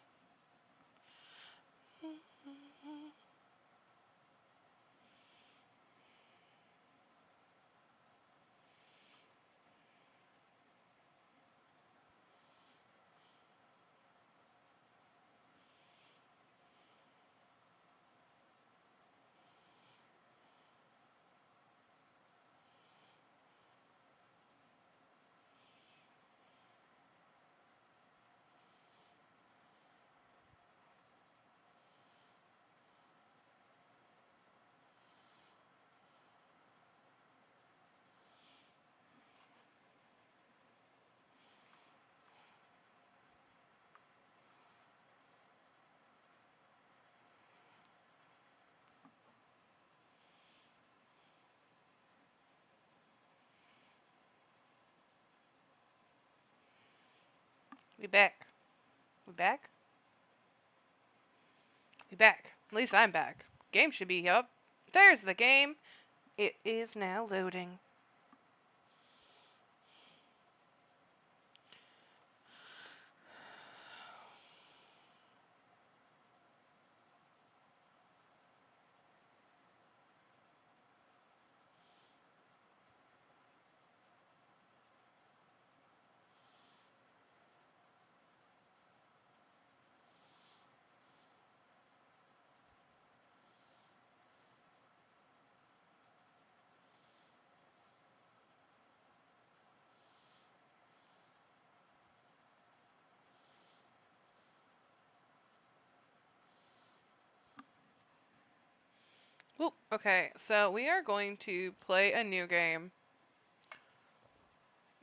We back. We back? We back. At least I'm back. Game should be up. There's the game. It is now loading. Ooh, okay, so we are going to play a new game.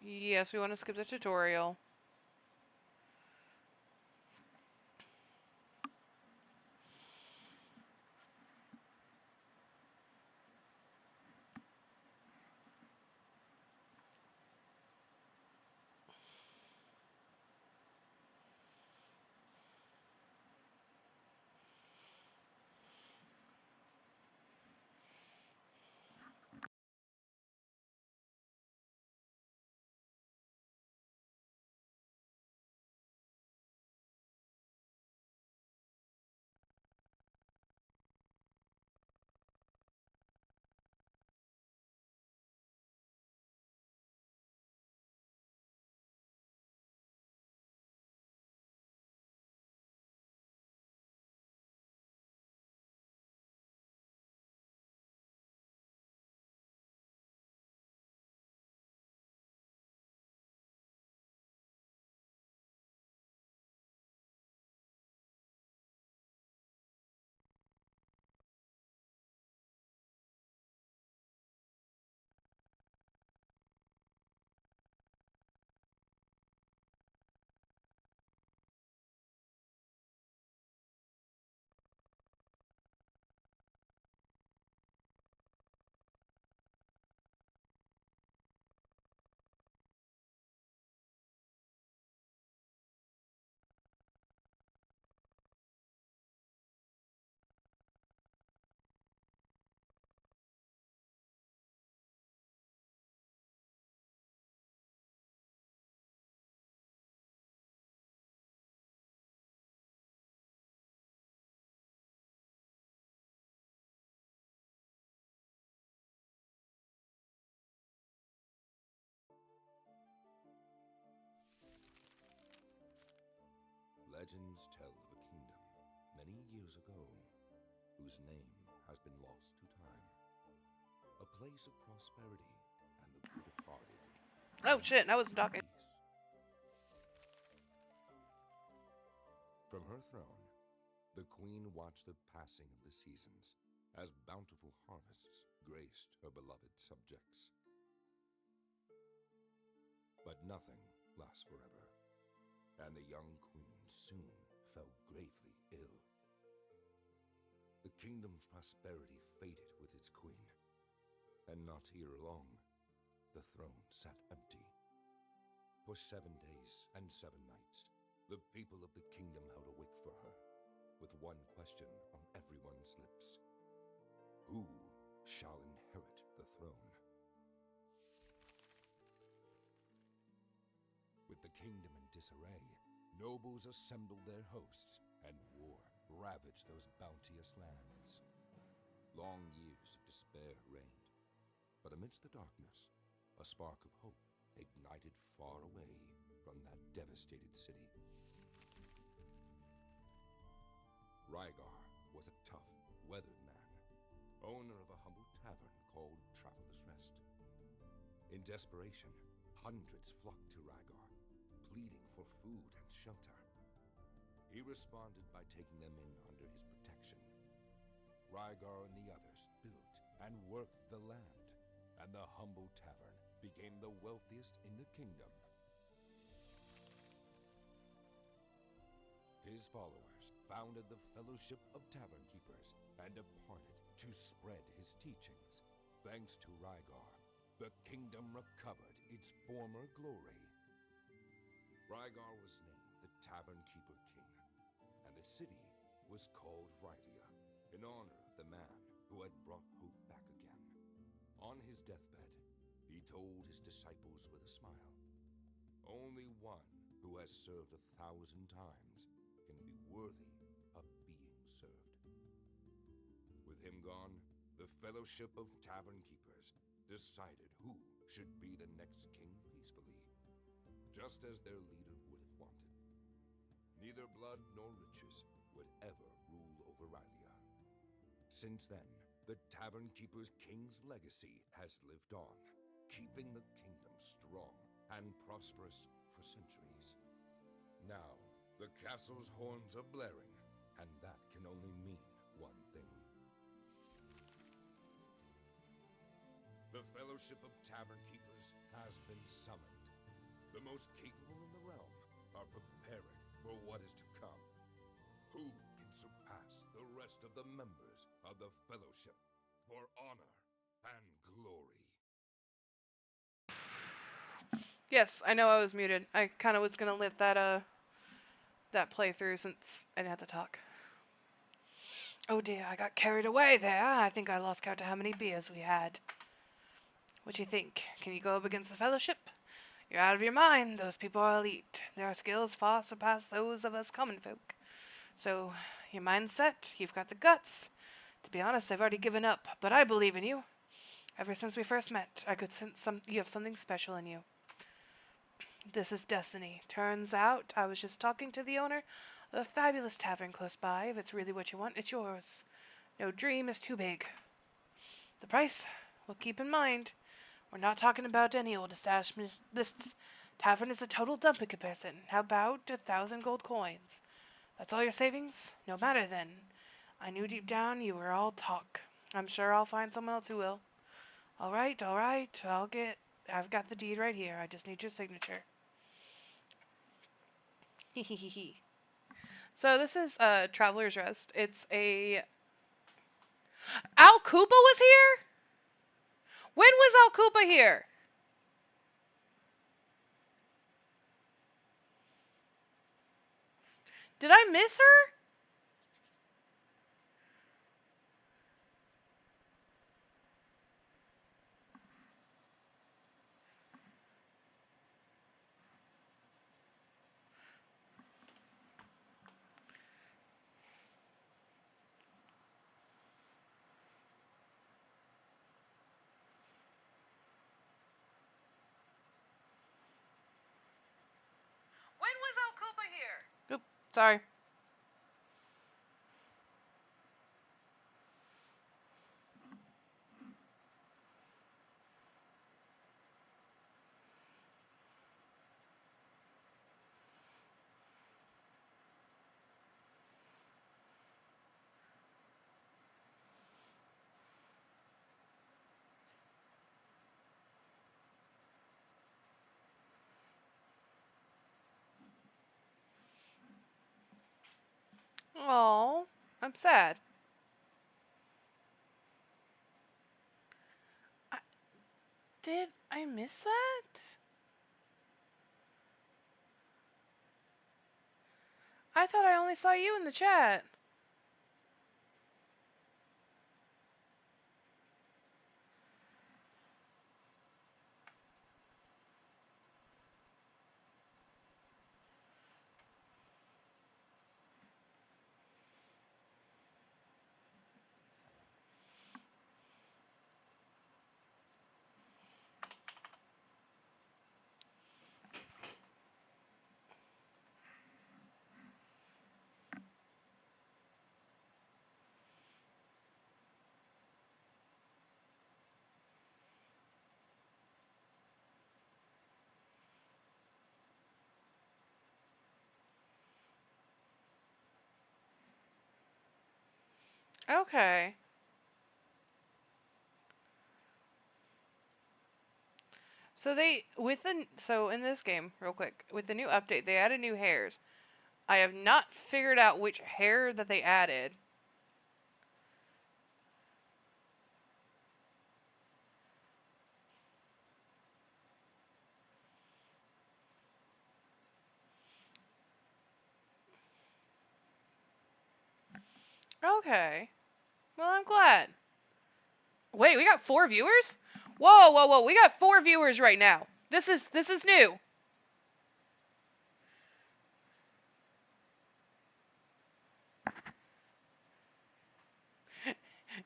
Yes, we want to skip the tutorial. Legends tell of a kingdom many years ago whose name has been lost to time. A place of prosperity and the good-hearted. Oh shit, I was talking. peace. From her throne, the queen watched the passing of the seasons as bountiful harvests graced her beloved subjects. But nothing lasts forever, and the young queen soon fell gravely ill. The kingdom's prosperity faded with its queen, and not here long, the throne sat empty. For 7 days and 7 nights, the people of the kingdom held a wake for her, with one question on everyone's lips: who shall inherit the throne? With the kingdom in disarray, nobles assembled their hosts, and war ravaged those bounteous lands. Long years of despair reigned, but amidst the darkness, a spark of hope ignited far away from that devastated city. Rygar was a tough, weathered man, owner of a humble tavern called Traveler's Rest. In desperation, hundreds flocked to Rygar, pleading for food and shelter. He responded by taking them in under his protection. Rygar and the others built and worked the land, and the humble tavern became the wealthiest in the kingdom. His followers founded the Fellowship of Tavern Keepers and departed to spread his teachings. Thanks to Rygar, the kingdom recovered its former glory. Rygar was named the Tavern Keeper King, and the city was called Rylia, in honor of the man who had brought hope back again. On his deathbed, he told his disciples with a smile, "Only one who has served 1,000 times can be worthy of being served." With him gone, the Fellowship of Tavern Keepers decided who should be the next king peacefully, just as their leader would have wanted. Neither blood nor riches would ever rule over Rylia. Since then, the Tavern Keeper's king's legacy has lived on, keeping the kingdom strong and prosperous for centuries. Now, the castle's horns are blaring, and that can only mean one thing. The Fellowship of Tavern Keepers has been summoned. The most capable in the realm are preparing for what is to come. Who can surpass the rest of the members of the Fellowship for honor and glory? Yes, I know I was muted. I kind of was gonna let that play through since I didn't have to talk. Oh dear, I got carried away there. I think I lost count of how many beers we had. What do you think? Can you go up against the Fellowship? You're out of your mind. Those people are elite. Their skills far surpass those of us common folk. So, your mind's set. You've got the guts. To be honest, I've already given up, but I believe in you. Ever since we first met, I could sense you have something special in you. This is destiny. Turns out, I was just talking to the owner of a fabulous tavern close by. If it's really what you want, it's yours. No dream is too big. The price? Well, keep in mind, we're not talking about any old establishment lists. Tavern is a total dump in comparison. How about 1,000 gold coins? That's all your savings? No matter then. I knew deep down you were all talk. I'm sure I'll find someone else who will. All right. I've got the deed right here. I just need your signature. Hehehe. So this is Traveler's Rest. It's a... Al Koopa was here? When was Al Koopa here? Did I miss her? When was Al Koopa here? Oop, sorry. Oh, I'm sad. I, did I miss that? I thought I only saw you in the chat. Okay. So in this game, real quick, with the new update, they added new hairs. I have not figured out which hair that they added. Okay. Well, I'm glad. Wait, we got 4 viewers? Whoa, whoa, whoa. We got 4 viewers right now. This is new.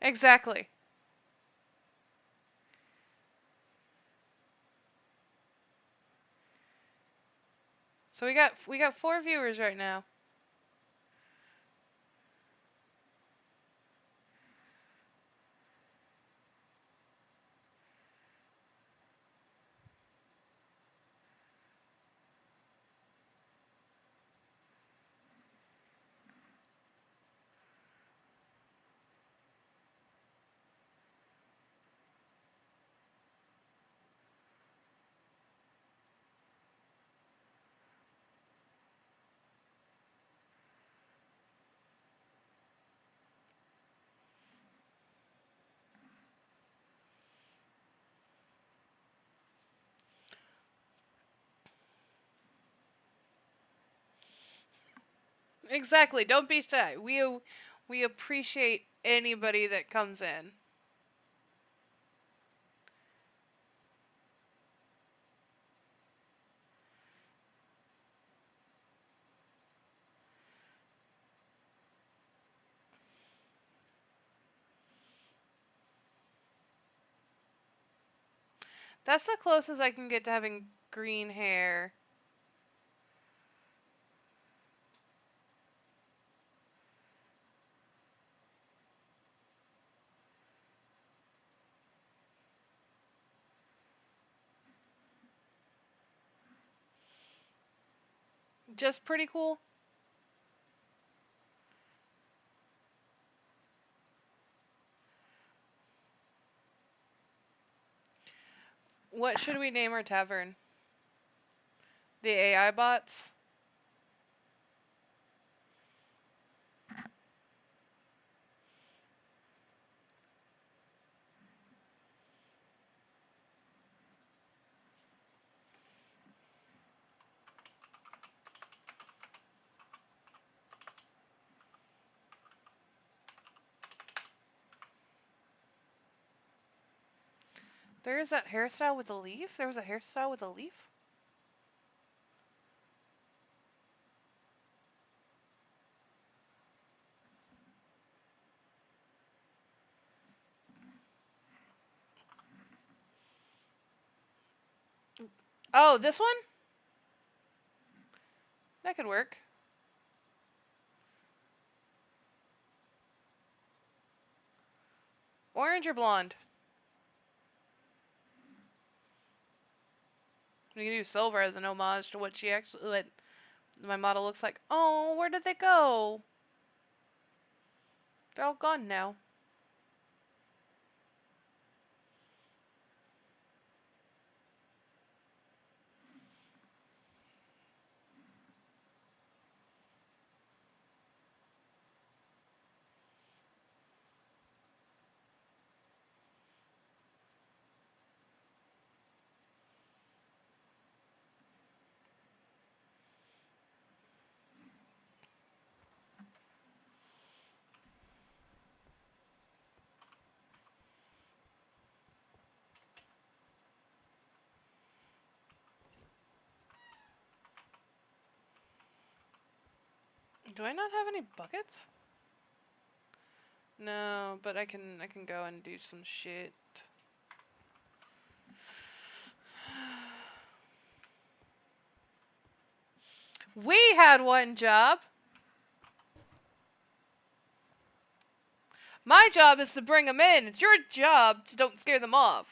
Exactly. So we got 4 viewers right now. Exactly. Don't be shy. We appreciate anybody that comes in. That's the closest I can get to having green hair. Just pretty cool. What should we name our tavern? The AI bots? There is that hairstyle with a leaf? There was a hairstyle with a leaf? Oh, this one? That could work. Orange or blonde? We can do silver as an homage to what my model looks like. Oh, where did they go? They're all gone now. Do I not have any buckets? No, but I can go and do some shit. We had one job. My job is to bring them in. It's your job to don't scare them off.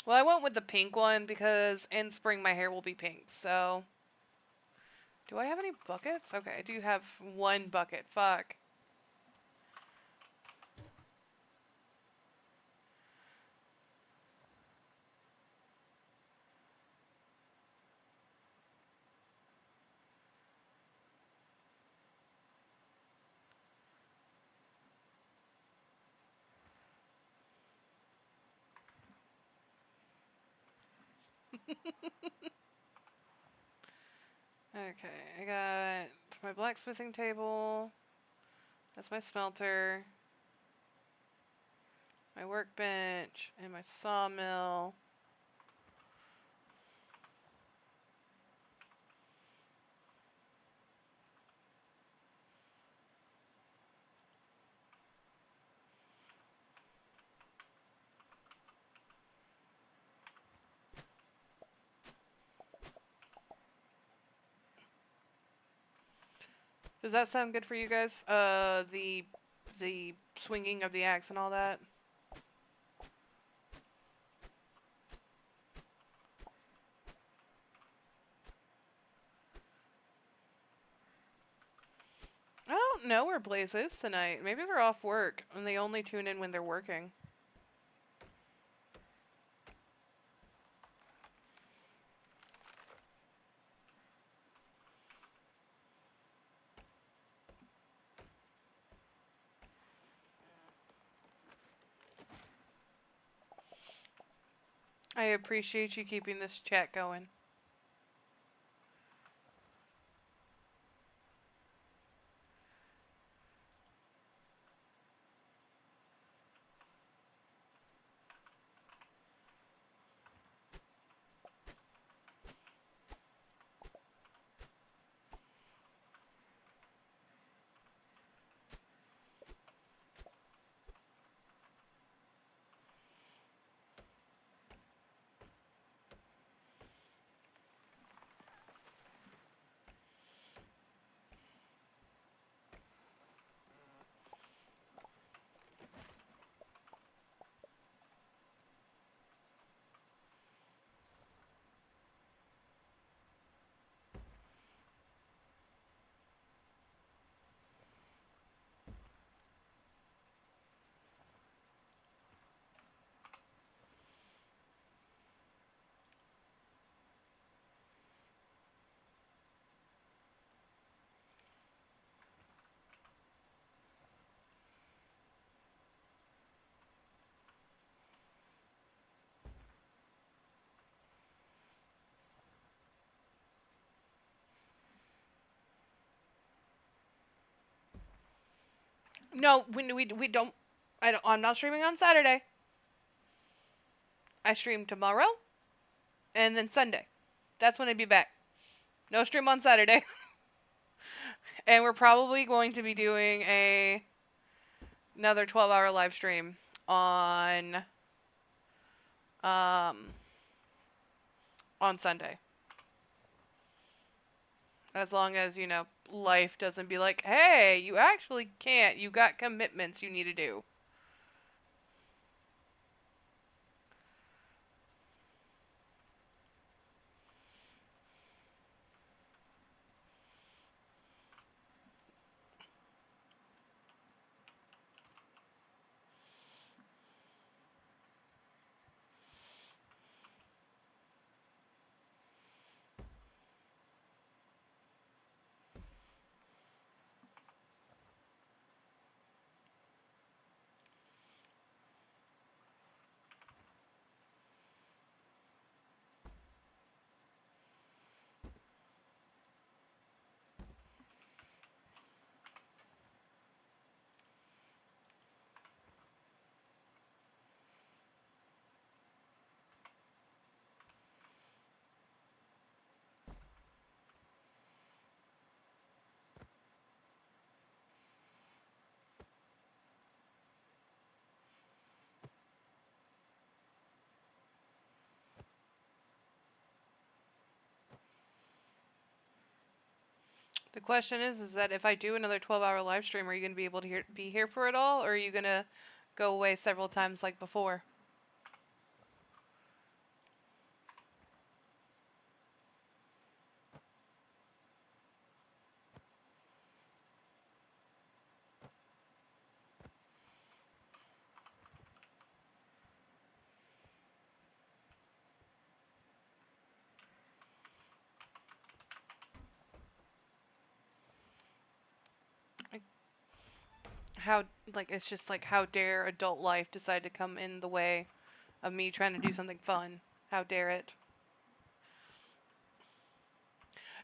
Well, I went with the pink one because in spring my hair will be pink, so... Do I have any buckets? Okay, I do have one bucket. Fuck. Okay, I got my blacksmithing table. That's my smelter. My workbench and my sawmill. Does that sound good for you guys? The swinging of the axe and all that? I don't know where Blaze is tonight. Maybe they're off work and they only tune in when they're working. I appreciate you keeping this chat going. No, we don't. I'm not streaming on Saturday. I stream tomorrow, and then Sunday. That's when I'd be back. No stream on Saturday. And we're probably going to be doing another 12-hour live stream on Sunday. As long as, life doesn't be like, hey, you actually can't. You got commitments you need to do. The question is that if I do another 12-hour live stream, are you going to be able to be here for it all, or are you going to go away several times like before? How, like, it's just like, how dare adult life decide to come in the way of me trying to do something fun? How dare it?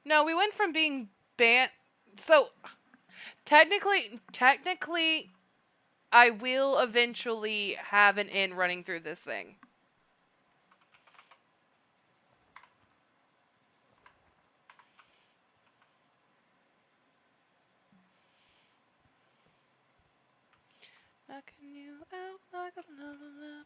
No, we went from being banned. So, technically, I will eventually have an end running through this thing. Knocking you out like a lullaby.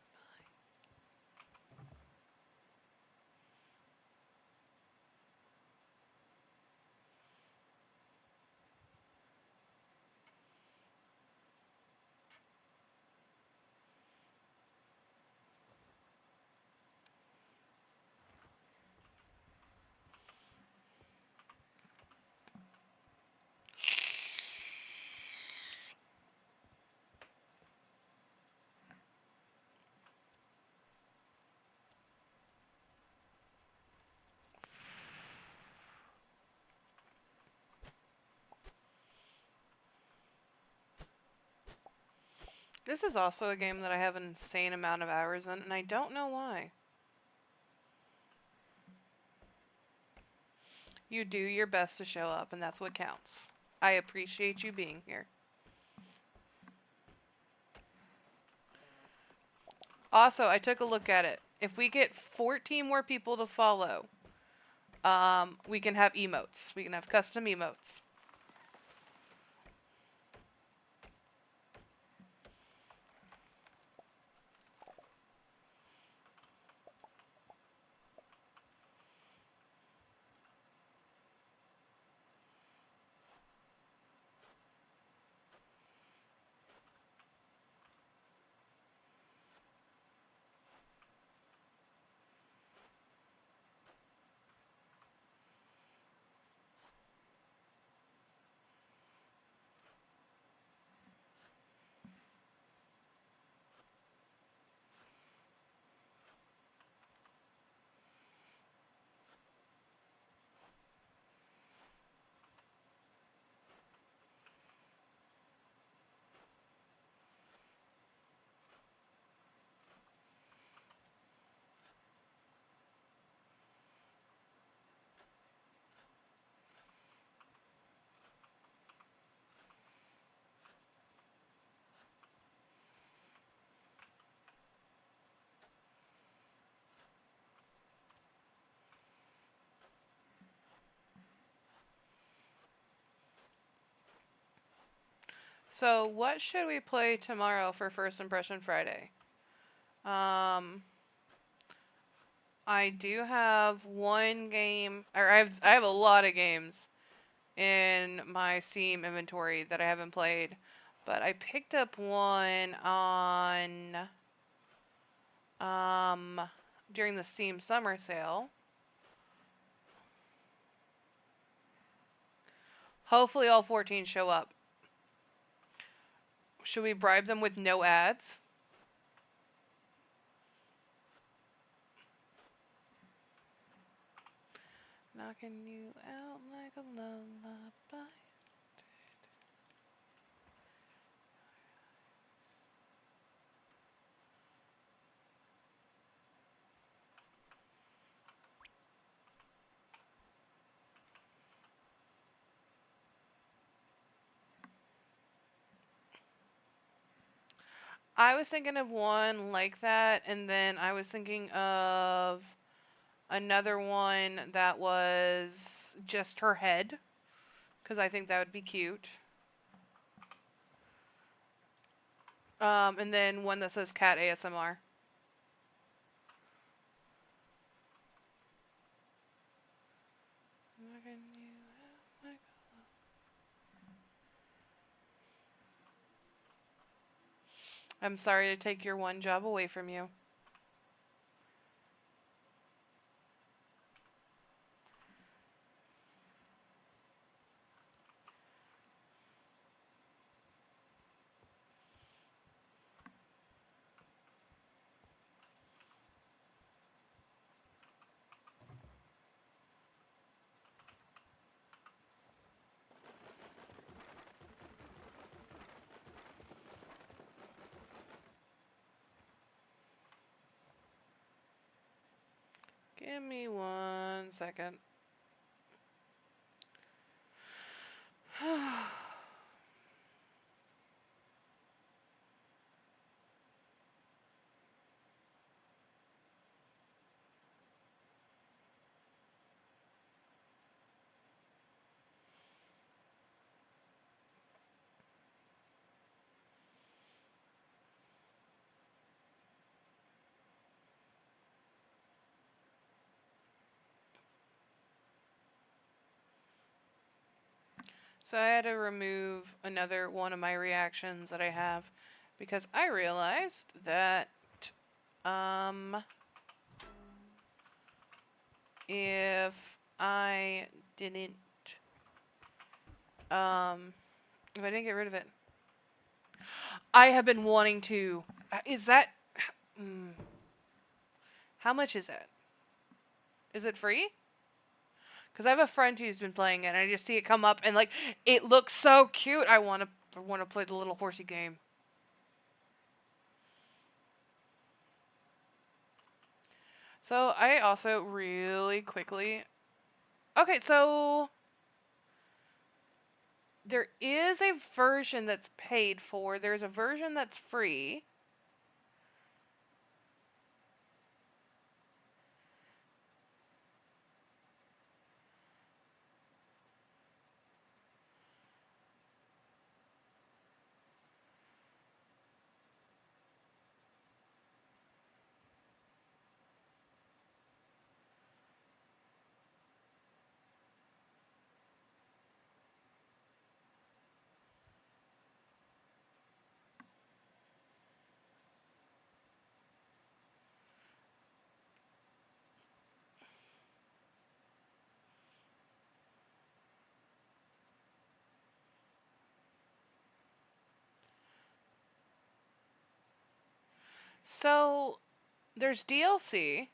This is also a game that I have an insane amount of hours in, and I don't know why. You do your best to show up, and that's what counts. I appreciate you being here. Also, I took a look at it. If we get 14 more people to follow, we can have emotes. We can have custom emotes. So, what should we play tomorrow for First Impression Friday? I do have one game, or I have a lot of games in my Steam inventory that I haven't played, but I picked up one on during the Steam summer sale. Hopefully all 14 show up. Should we bribe them with no ads? Knocking you out like a lullaby. I was thinking of one like that, and then I was thinking of another one that was just her head, because I think that would be cute. And then one that says cat ASMR. I'm sorry to take your one job away from you. Give me 1 second. So I had to remove another one of my reactions that I have because I realized that if I didn't if I didn't get rid of it, I have been wanting to. Is that how much is it? Is it free? Because I have a friend who's been playing it, and I just see it come up, and like it looks so cute. I want to play the little horsey game. So I also really quickly. Okay, so there is a version that's paid for. There's a version that's free. So there's DLC.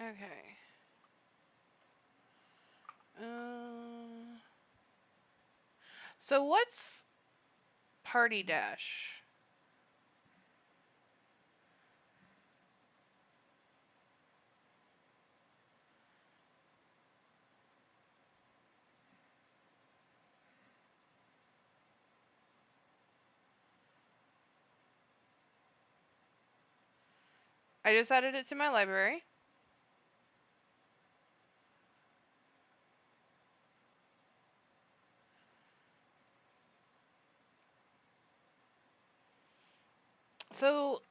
Okay. So what's Party Dash? I just added it to my library. So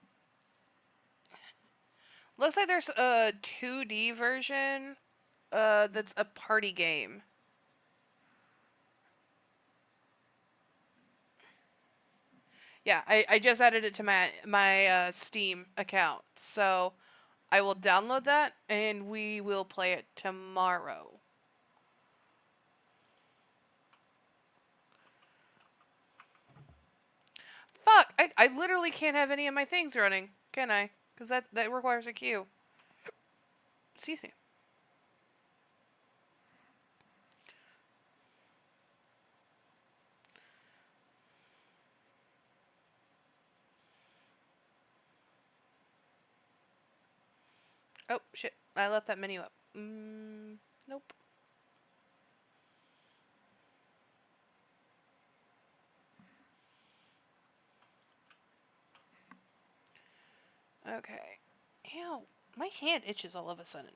looks like there's a 2D version that's a party game. Yeah, I just added it to my Steam account. So I will download that and we will play it tomorrow. Fuck, I literally can't have any of my things running, can I? Because that requires a queue. Excuse me. Oh, shit. I left that menu up. Nope. Okay. Ew. My hand itches all of a sudden.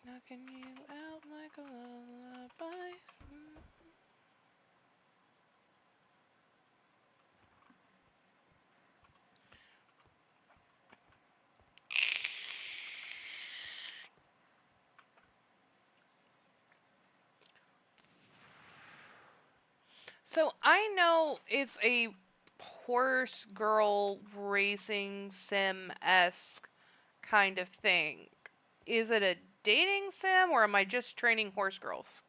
Knocking you out like a lullaby. So I know it's a horse girl racing sim esque kind of thing. Is it a dating sim or am I just training horse girls?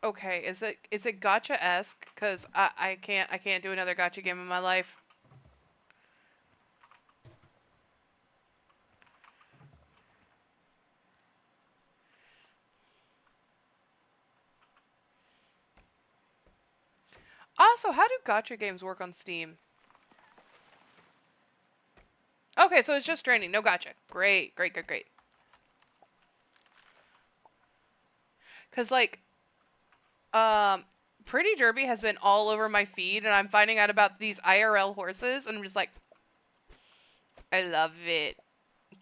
Okay, is it gotcha esque? Cause I can't do another gotcha game in my life. Also, how do gotcha games work on Steam? Okay, so it's just training, no gotcha. Great, great, great, great. Cause like um Pretty Derby has been all over my feed and I'm finding out about these IRL horses and I'm just like I love it.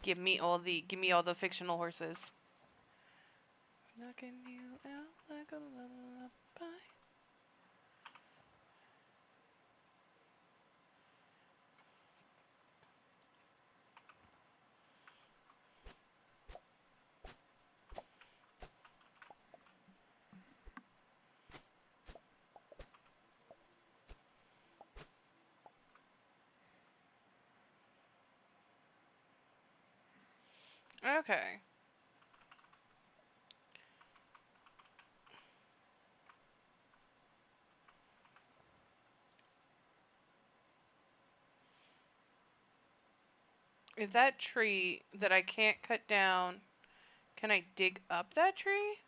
Give me all the fictional horses. Knocking you out like a lullaby. Okay. Is that tree that I can't cut down, can I dig up that tree?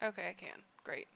Okay, I can. Great.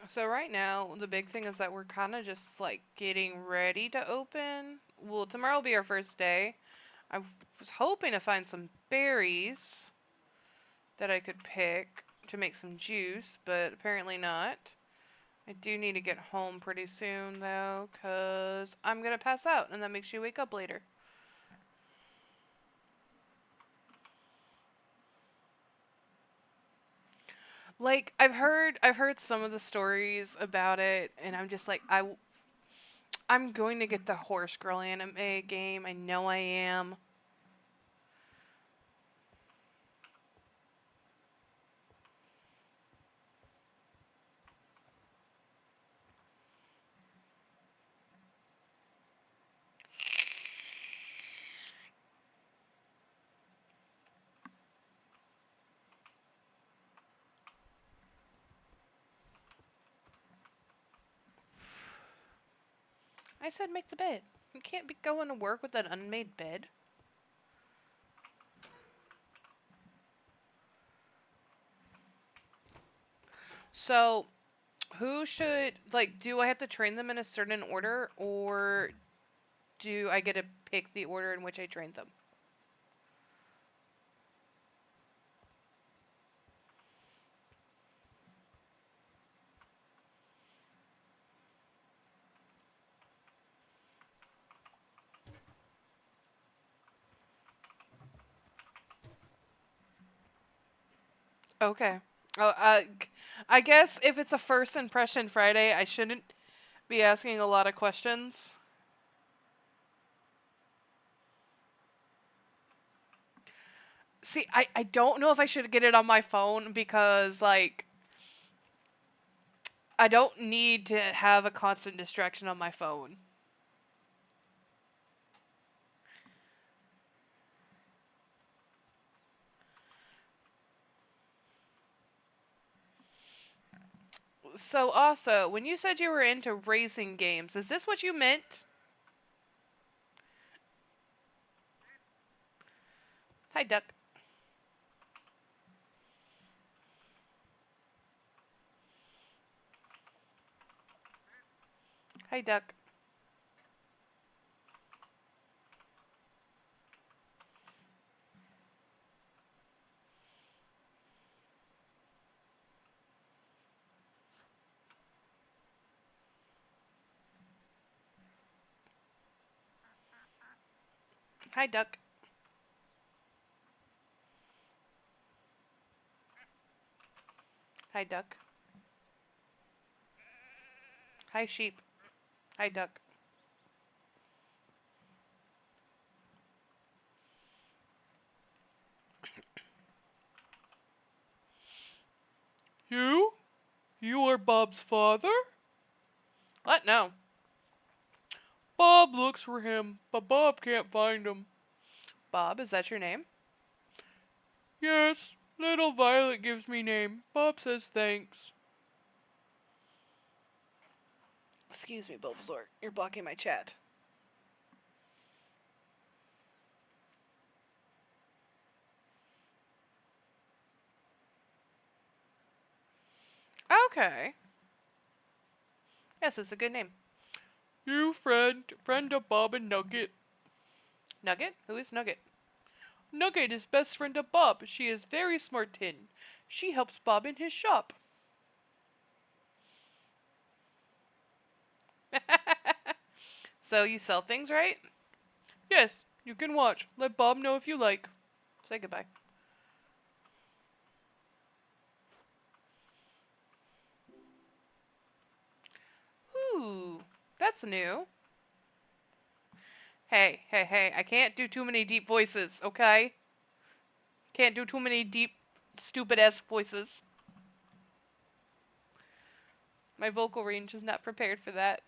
So right now, the big thing is that we're kind of just like getting ready to open. Well, tomorrow will be our first day. I was hoping to find some berries that I could pick to make some juice, but apparently not. I do need to get home pretty soon though, cuz I'm going to pass out and that makes you wake up later. Like I've heard some of the stories about it and I'm just like I'm going to get the Horse Girl anime game. I know I am. I said make the bed. You can't be going to work with an unmade bed. So, who should like do I have to train them in a certain order or do I get to pick the order in which I train them? Okay. Oh, I guess if it's a first impression Friday, I shouldn't be asking a lot of questions. See, I don't know if I should get it on my phone because, like, I don't need to have a constant distraction on my phone. So, also, when you said you were into racing games, is this what you meant? Hi, Duck. Hi, Duck. Hi, Duck. Hi, Duck. Hi, Sheep. Hi, Duck. You? You are Bob's father? What? No. Bob looks for him, but Bob can't find him. Bob, is that your name? Yes. Little Violet gives me name. Bob says thanks. Excuse me, Bulbasaur. You're blocking my chat. Okay. Yes, it's a good name. You friend of Bob and Nugget. Nugget? Who is Nugget? Nugget is best friend of Bob. She is very smart tin. She helps Bob in his shop. So you sell things, right? Yes, you can watch. Let Bob know if you like. Say goodbye. Ooh, that's new. Hey, hey, hey, I can't do too many deep voices, okay? Can't do too many deep, stupid-esque voices. My vocal range is not prepared for that.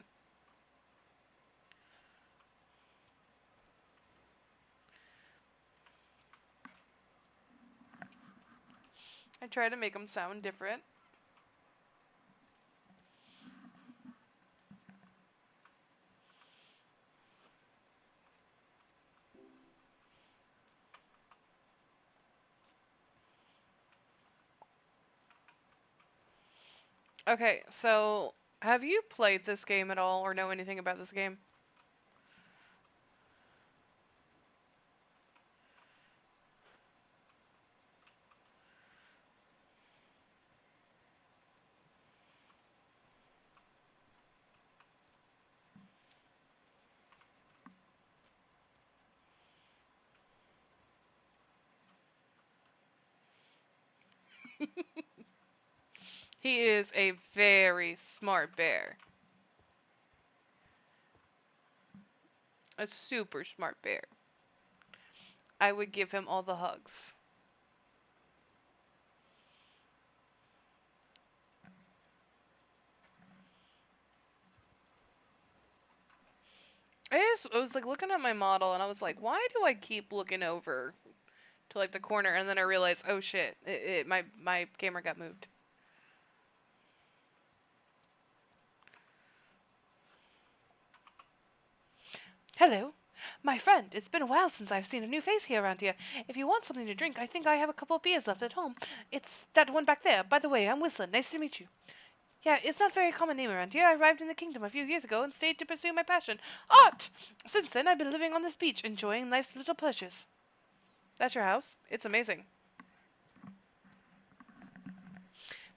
I try to make them sound different. Okay, so have you played this game at all or know anything about this game? He is a very smart bear. A super smart bear. I would give him all the hugs. I was like looking at my model and I was like, why do I keep looking over to like the corner? And then I realized, oh shit, my camera got moved. Hello, my friend. It's been a while since I've seen a new face here around here. If you want something to drink, I think I have a couple of beers left at home. It's that one back there. By the way, I'm Whistler. Nice to meet you. Yeah, it's not a very common name around here. I arrived in the kingdom a few years ago and stayed to pursue my passion, art. Since then, I've been living on this beach, enjoying life's little pleasures. That's your house? It's amazing.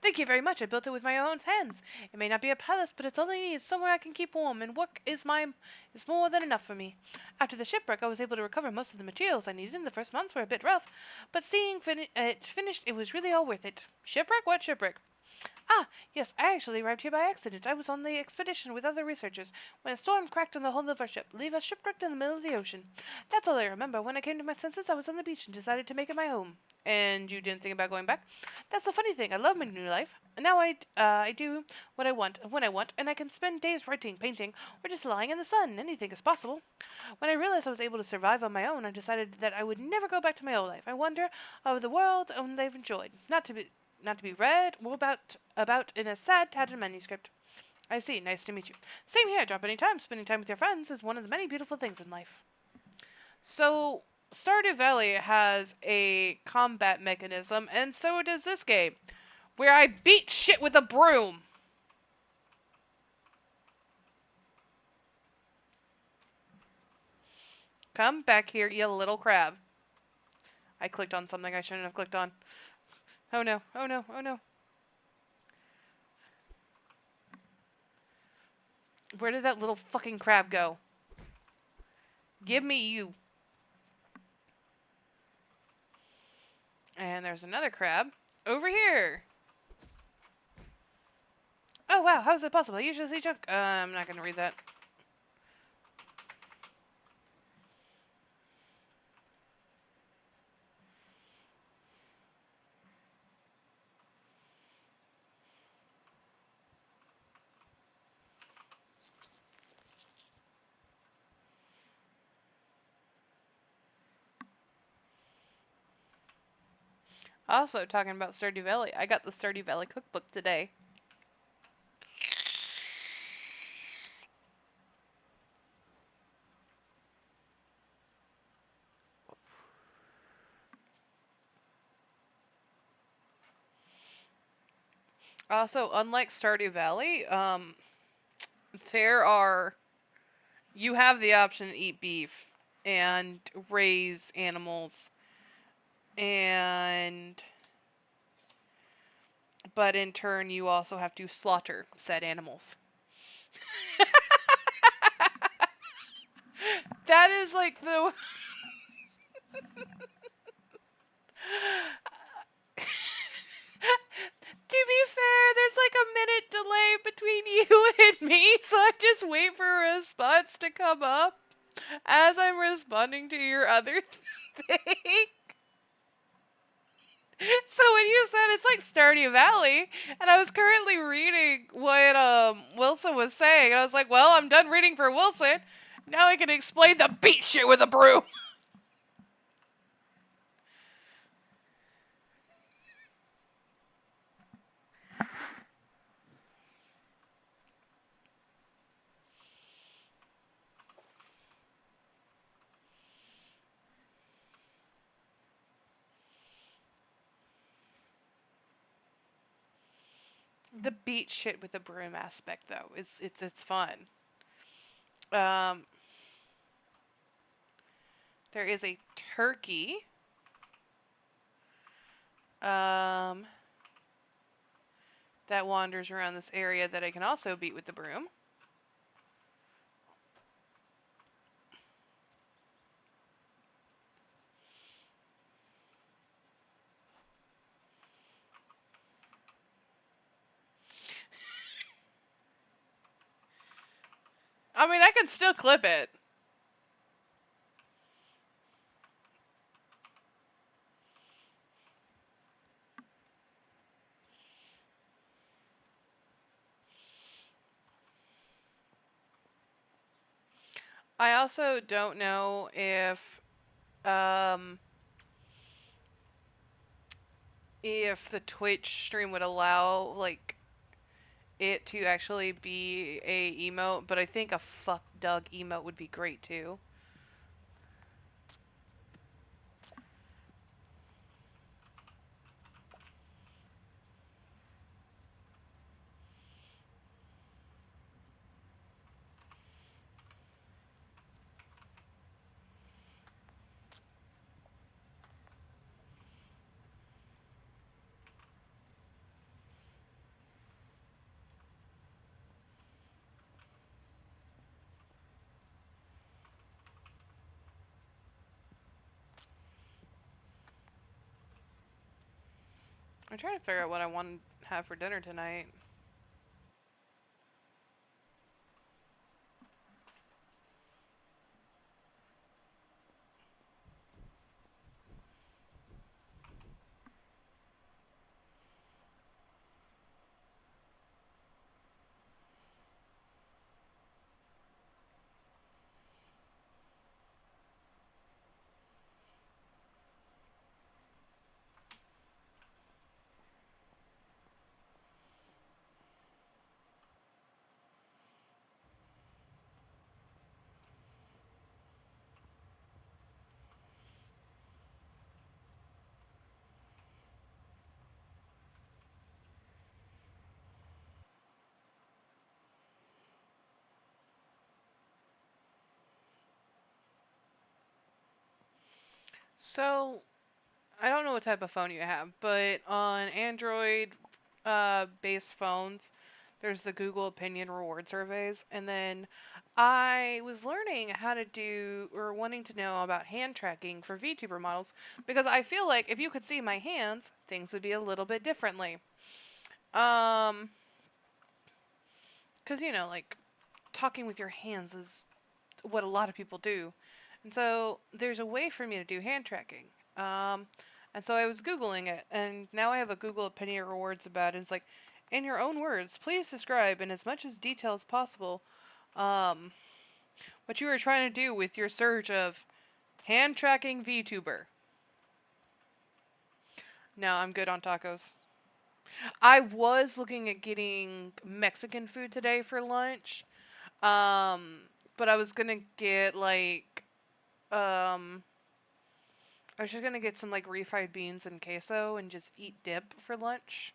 Thank you very much. I built it with my own hands. It may not be a palace, but it's all I need. Somewhere I can keep warm, and work is more than enough for me. After the shipwreck, I was able to recover most of the materials I needed, and the first months were a bit rough. But seeing it finished, it was really all worth it. Shipwreck? What shipwreck? Ah, yes, I actually arrived here by accident. I was on the expedition with other researchers when a storm cracked on the hull of our ship, leaving us shipwrecked in the middle of the ocean. That's all I remember. When I came to my senses, I was on the beach and decided to make it my home. And you didn't think about going back? That's the funny thing. I love my new life. Now I do what I want when I want, and I can spend days writing, painting, or just lying in the sun. Anything is possible. When I realized I was able to survive on my own, I decided that I would never go back to my old life. I wander over the world and they've enjoyed, not to be read or about in a sad, tattered manuscript. I see. Nice to meet you. Same here. Drop any time. Spending time with your friends is one of the many beautiful things in life. So, Stardew Valley has a combat mechanism, and so does this game, where I beat shit with a broom. Come back here, you little crab. I clicked on something I shouldn't have clicked on. Oh no, oh no, oh no. Where did that little fucking crab go? Give me you. And there's another crab. Over here. Oh wow, how is that possible? I usually see junk. I'm not gonna read that. Also, talking about Stardew Valley, I got the Stardew Valley cookbook today. Also, unlike Stardew Valley, there are... You have the option to eat beef and raise animals and... But in turn, you also have to slaughter said animals. That is like the... To be fair, there's like a minute delay between you and me, so I just wait for a response to come up as I'm responding to your other thing. So when you said it's like Stardew Valley, and I was currently reading what Wilson was saying, and I was like, well, I'm done reading for Wilson. Now I can explain the beat shit with a broom. The beat shit with a broom aspect, though, it's fun. Um, there is a turkey. That wanders around this area that I can also beat with the broom. I mean, I can still clip it. I also don't know if the Twitch stream would allow like it to actually be a emote, but I think a fuck Doug emote would be great too. I'm trying to figure out what I want to have for dinner tonight. So, I don't know what type of phone you have, but on Android based phones, there's the Google Opinion Reward surveys. And then I was learning how to do or wanting to know about hand tracking for VTuber models because I feel like if you could see my hands, things would be a little bit differently. Um, because, like talking with your hands is what a lot of people do. And so there's a way for me to do hand tracking. Um, and so I was Googling it, and now I have a Google Opinion Rewards about it. It's like, in your own words, please describe in as much as detail as possible um, what you were trying to do with your search of hand tracking VTuber. No, I'm good on tacos. I was looking at getting Mexican food today for lunch, um, but I was gonna get um, I was just gonna get some like refried beans and queso and just eat dip for lunch.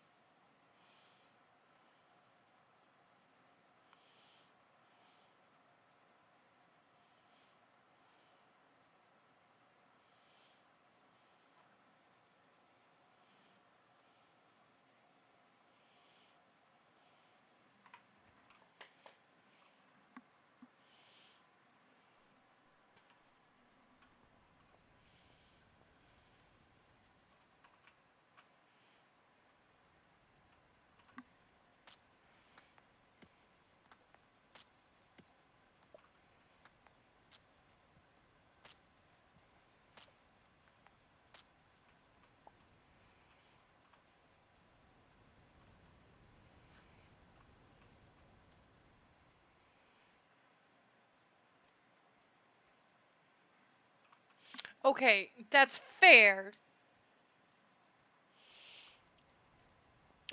Okay, that's fair.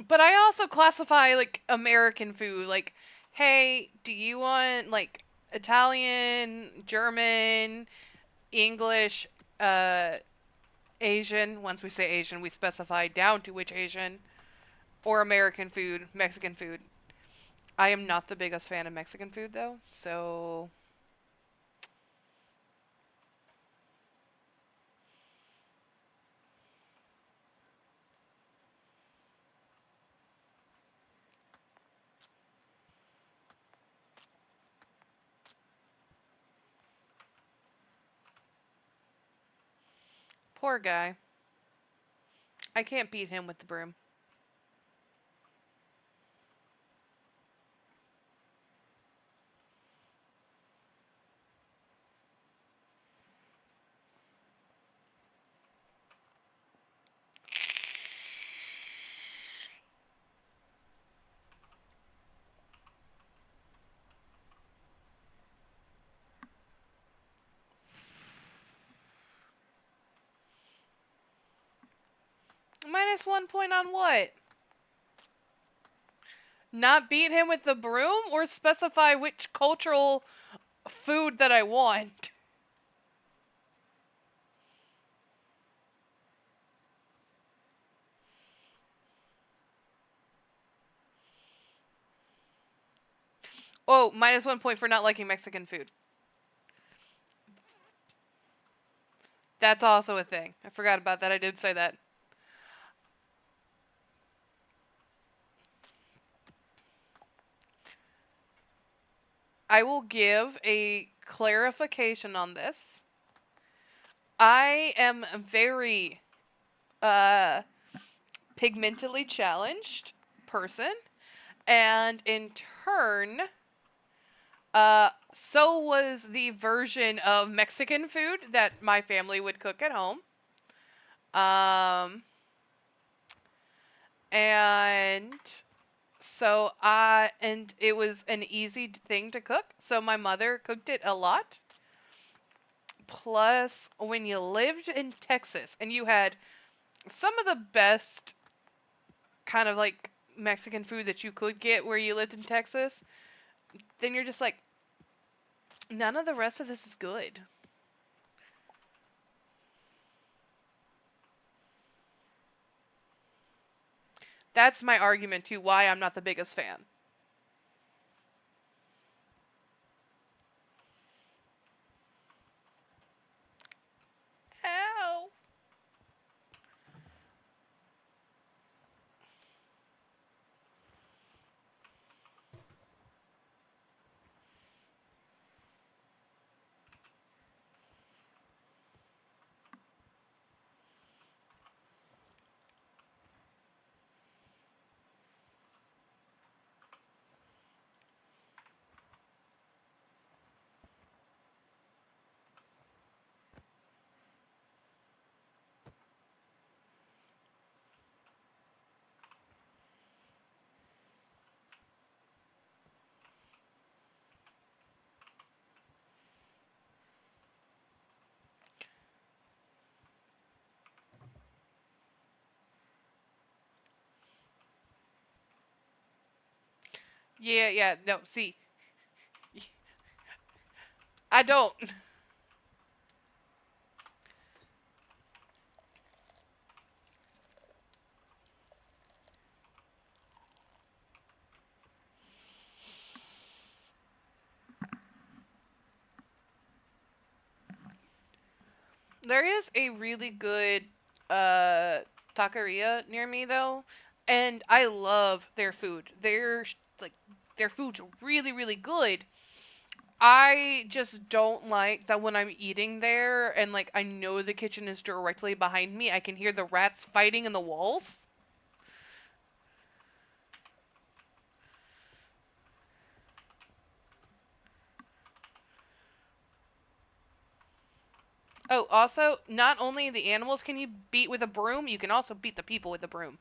But I also classify like American food. Like, hey, do you want like Italian, German, English, uh, Asian? Once we say Asian, we specify down to which Asian, or American food, Mexican food. I am not the biggest fan of Mexican food though, so poor guy. I can't beat him with the broom. -1 point on what? Not beat him with the broom or specify which cultural food that I want? Oh, -1 point for not liking Mexican food. That's also a thing. I forgot about that. I did say that. I will give a clarification on this. I am very uh pigmentally challenged person, and in turn, so was the version of Mexican food that my family would cook at home. Um, and and it was an easy thing to cook. So my mother cooked it a lot. Plus, when you lived in Texas and you had some of the best kind of like Mexican food that you could get where you lived in Texas, then you're just like, none of the rest of this is good. That's my argument to why I'm not the biggest fan. Ow. Yeah, yeah, no, see, I don't. There is a really good uh taqueria near me though, and I love their food. Like their food's really really good. I just don't like that when I'm eating there and like I know the kitchen is directly behind me, I can hear the rats fighting in the walls. Oh, also, not only the animals can you beat with a broom, you can also beat the people with a broom.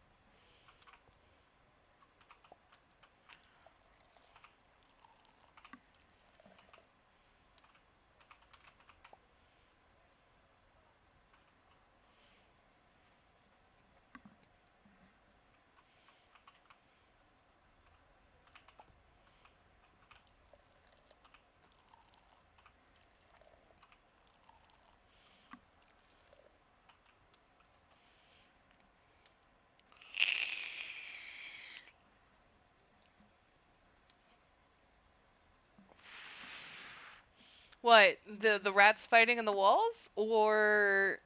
What? The rats fighting in the walls or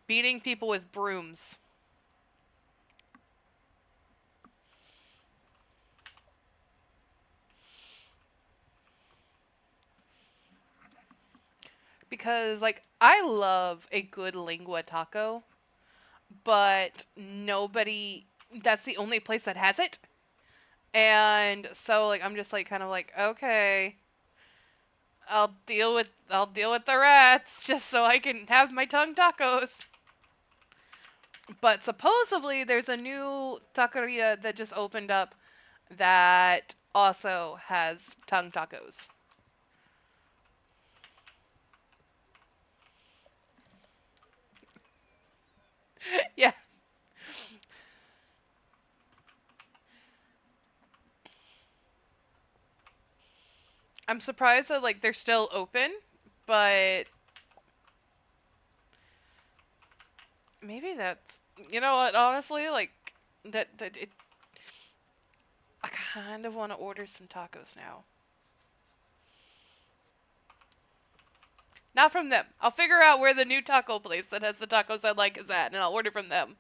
beating people with brooms? Because like I love a good lingua taco, but nobody that's the only place that has it. And so like I'm just like kind of like, okay, I'll deal with the rats just so I can have my tongue tacos. But supposedly there's a new taqueria that just opened up that also has tongue tacos. Yeah, I'm surprised that like they're still open, but maybe that's you know what honestly like that it I kind of want to order some tacos now. Not from them. I'll figure out where the new taco place that has the tacos I like is at, and I'll order from them.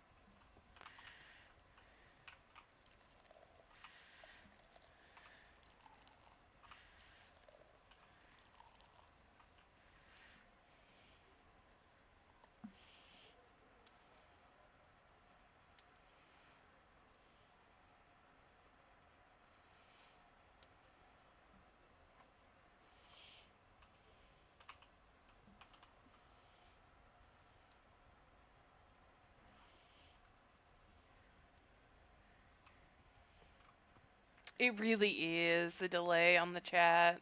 It really is a delay on the chat.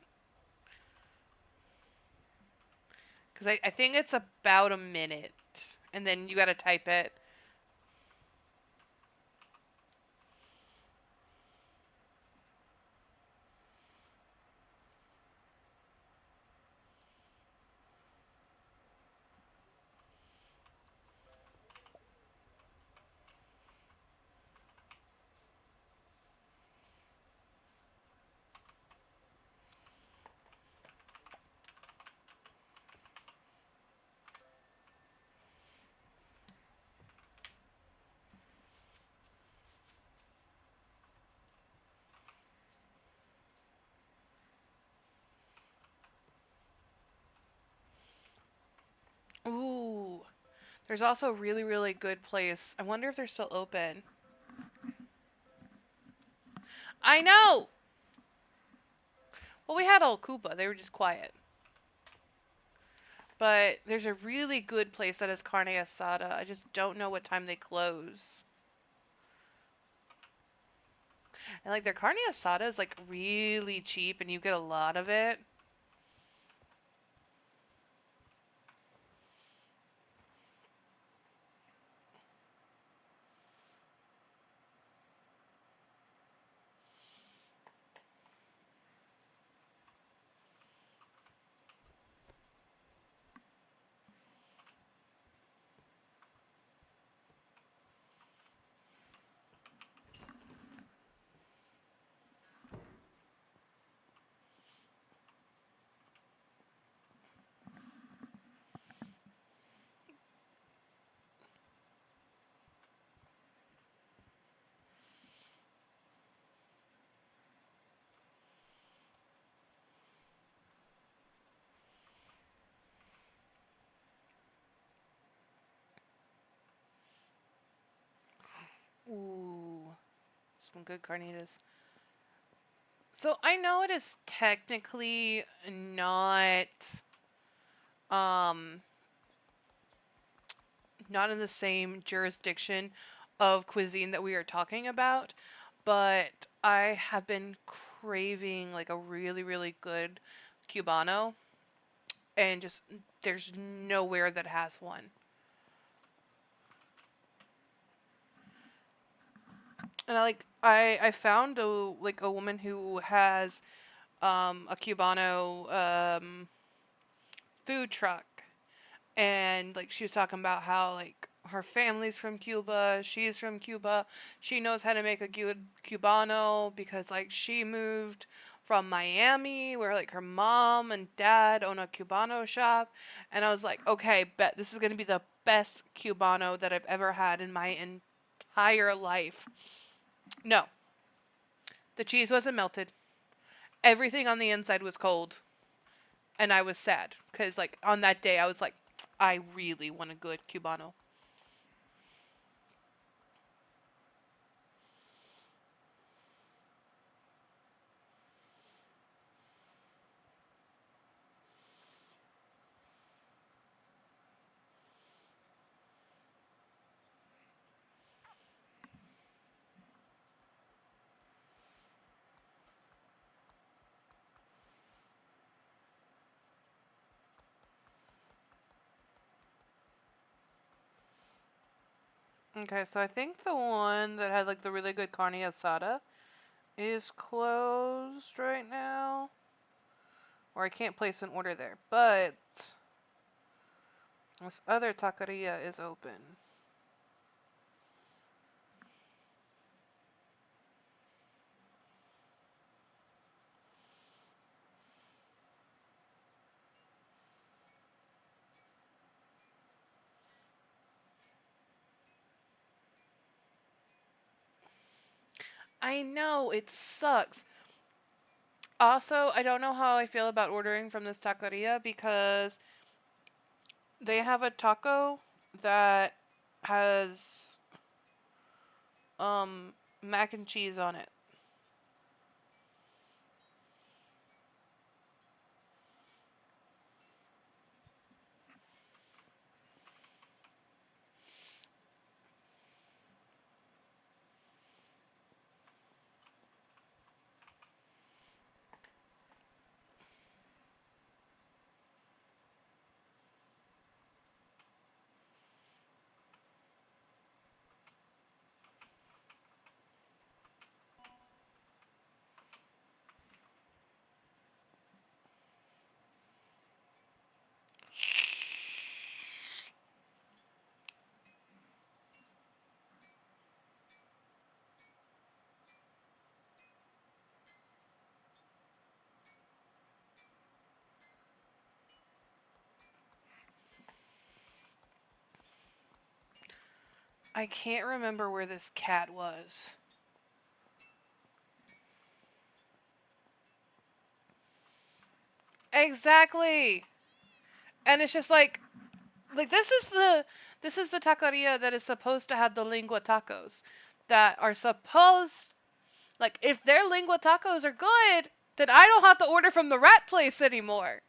Because I think it's about a minute. And then you gotta type it. Ooh. There's also a really, really good place. I wonder if they're still open. I know! Well, we had all Koopa. They were just quiet. But there's a really good place that has carne asada. I just don't know what time they close. And like their carne asada is like really cheap and you get a lot of it. Ooh. Some good carnitas. So I know it is technically not um not in the same jurisdiction of cuisine that we are talking about, but I have been craving like a really, really good cubano, and just there's nowhere that has one. And I found a woman who has a cubano food truck, and like she was talking about how like her family's from Cuba, she's from Cuba, she knows how to make a good cubano because like she moved from Miami where like her mom and dad own a cubano shop, and I was like, okay, bet this is going to be the best cubano that I've ever had in my entire life. No, the cheese wasn't melted. Everything on the inside was cold, and I was sad because like on that day I was like, I really want a good cubano. Okay, so I think the one that had like the really good carne asada is closed right now, or I can't place an order there. But this other taqueria is open. I know it sucks. Also, I don't know how I feel about ordering from this taqueria because they have a taco that has mac and cheese on it. I can't remember where this cat was. Exactly. And it's just like this is the taqueria that is supposed to have the lingua tacos that are supposed, like, if their lingua tacos are good, then I don't have to order from the rat place anymore.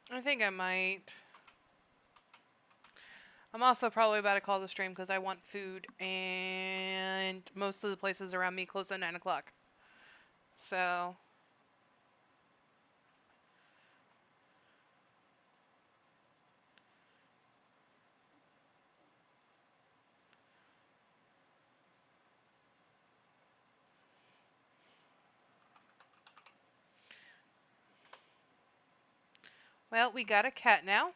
I think I might. I'm also probably about to call the stream because I want food, and most of the places around me close at 9 o'clock. So, well, we got a cat now.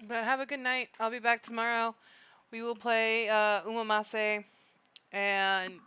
But have a good night. I'll be back tomorrow. We will play Umamase and